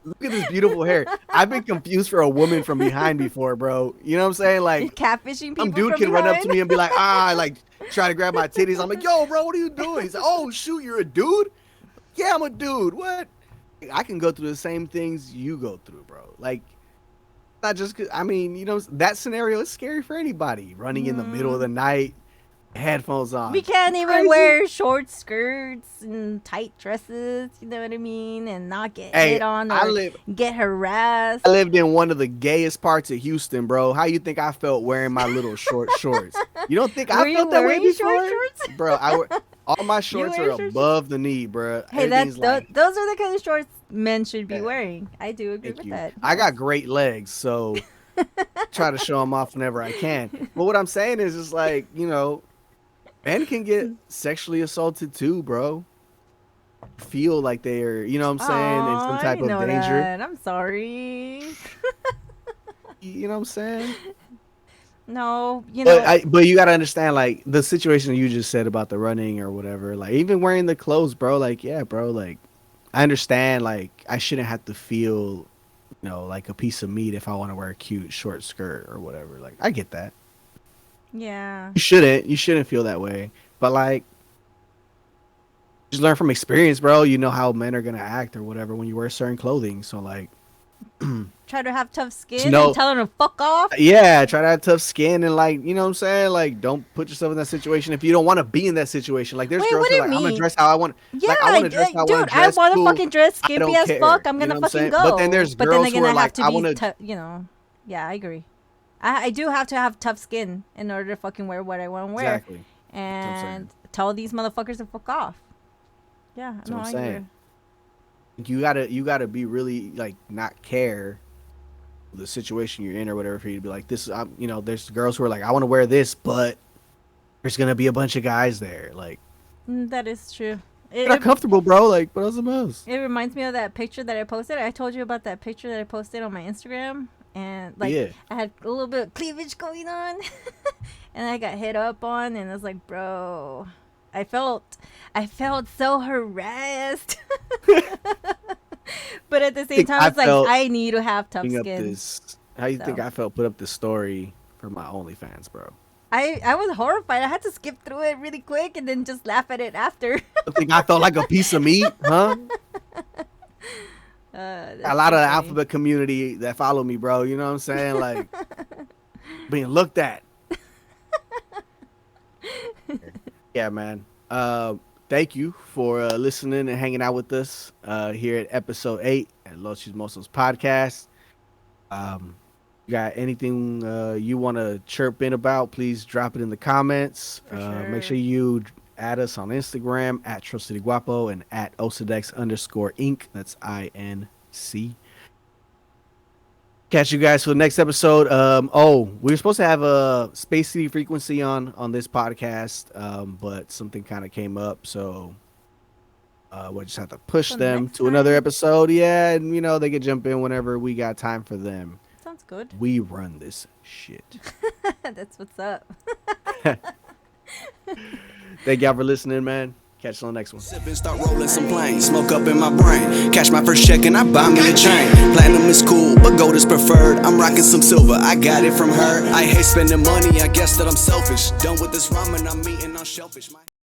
Speaker 3: Look at this beautiful hair. I've been confused for a woman from behind before, bro. You know what I'm saying? Like,
Speaker 4: Catfishing people.
Speaker 3: some dude
Speaker 4: from
Speaker 3: can run up to
Speaker 4: behind.
Speaker 3: me and be like, like try to grab my titties. I'm like, yo, bro, what are you doing? He's like, oh shoot, you're a dude? Yeah, I'm a dude. What? I can go through the same things you go through, bro. Like, not just 'cause, I mean, you know, that scenario is scary for anybody. Running in the middle of the night, headphones on.
Speaker 4: We can't even
Speaker 3: Crazy.
Speaker 4: wear short skirts and tight dresses, you know what I mean, and not get hit on or get harassed.
Speaker 3: I lived in one of the gayest parts of Houston, bro. How you think I felt wearing my little short shorts? You don't think I felt that way before?
Speaker 4: Short shorts?
Speaker 3: Bro, all my shorts are above the knee, bro.
Speaker 4: Hey, those are the kind of shorts men should be wearing. I do agree with that.
Speaker 3: I got great legs, so try to show them off whenever I can. But what I'm saying is, just like, you know, men can get sexually assaulted too, bro. Feel like they're, you know what I'm saying, in some type of danger.
Speaker 4: That. I'm sorry.
Speaker 3: You know what I'm saying?
Speaker 4: No, you know.
Speaker 3: But you gotta understand, like, the situation you just said about the running or whatever. Like, even wearing the clothes, bro. Like, yeah, bro. Like, I understand. Like, I shouldn't have to feel, you know, like a piece of meat if I want to wear a cute short skirt or whatever. Like, I get that.
Speaker 4: Yeah.
Speaker 3: You shouldn't feel that way. But, like, just learn from experience, bro. You know how men are gonna act or whatever when you wear certain clothing. So, like,
Speaker 4: try to have tough skin and tell them to fuck off.
Speaker 3: Yeah, try to have tough skin and, like, you know what I'm saying? Like, don't put yourself in that situation if you don't want to be in that situation. Like, there's girls who are like, I'm gonna dress how I want.
Speaker 4: Yeah,
Speaker 3: like, I want to dress how I want to dress.
Speaker 4: I want to
Speaker 3: cool.
Speaker 4: fucking dress skimpy as
Speaker 3: care.
Speaker 4: fuck. I'm
Speaker 3: You know
Speaker 4: gonna
Speaker 3: what
Speaker 4: fucking
Speaker 3: saying?
Speaker 4: go.
Speaker 3: But then there's girls who are like, I want to,
Speaker 4: you know. Yeah, I agree. I do have to have tough skin in order to fucking wear what I want to wear.
Speaker 3: Exactly.
Speaker 4: And tell these motherfuckers to fuck off. Yeah,
Speaker 3: that's what I'm saying. You gotta be really, like, not care the situation you're in or whatever for you to be like, this, you know, there's girls who are like, I want to wear this, but there's gonna be a bunch of guys there. Like,
Speaker 4: that is true.
Speaker 3: You're not comfortable, bro. Like, what else the most?
Speaker 4: It reminds me of that picture that I posted. I told you about that picture that I posted on my Instagram, and like I had a little bit of cleavage going on, and I got hit up on, and I was like, bro, I felt so harassed. But at the same time, it's like, I need to have tough skin.
Speaker 3: How you think I felt put up this story for my OnlyFans, bro?
Speaker 4: I was horrified. I had to skip through it really quick and then just laugh at it after.
Speaker 3: I think I felt like a piece of meat, huh? A lot of the alphabet community that follow me, bro. You know what I'm saying? Like, being looked at. Yeah, man. Thank you for listening and hanging out with us here at episode 8 at Los Chismosos podcast. You got anything you want to chirp in about, please drop it in the comments.
Speaker 4: Sure.
Speaker 3: Make sure you add us on Instagram at TrillCityGuapo and at Osadex_Inc. That's INC. Catch you guys for the next episode. We were supposed to have a Space City Frequency on this podcast, but something kind of came up, so we'll just have to push
Speaker 4: So
Speaker 3: them
Speaker 4: next
Speaker 3: to another
Speaker 4: time.
Speaker 3: episode. Yeah, and they can jump in whenever we got time for them.
Speaker 4: Sounds good.
Speaker 3: We run this shit.
Speaker 4: That's what's up.
Speaker 3: Thank y'all for listening, man. Catch you on the next one.
Speaker 2: Sip and start rolling some planes, smoke up in my brain. Catch my first check and I buy me a chain. Platinum is cool, but gold is preferred. I'm rocking some silver, I got it from her. I hate spending money, I guess that I'm selfish. Done with this ramen, I'm eating on shellfish.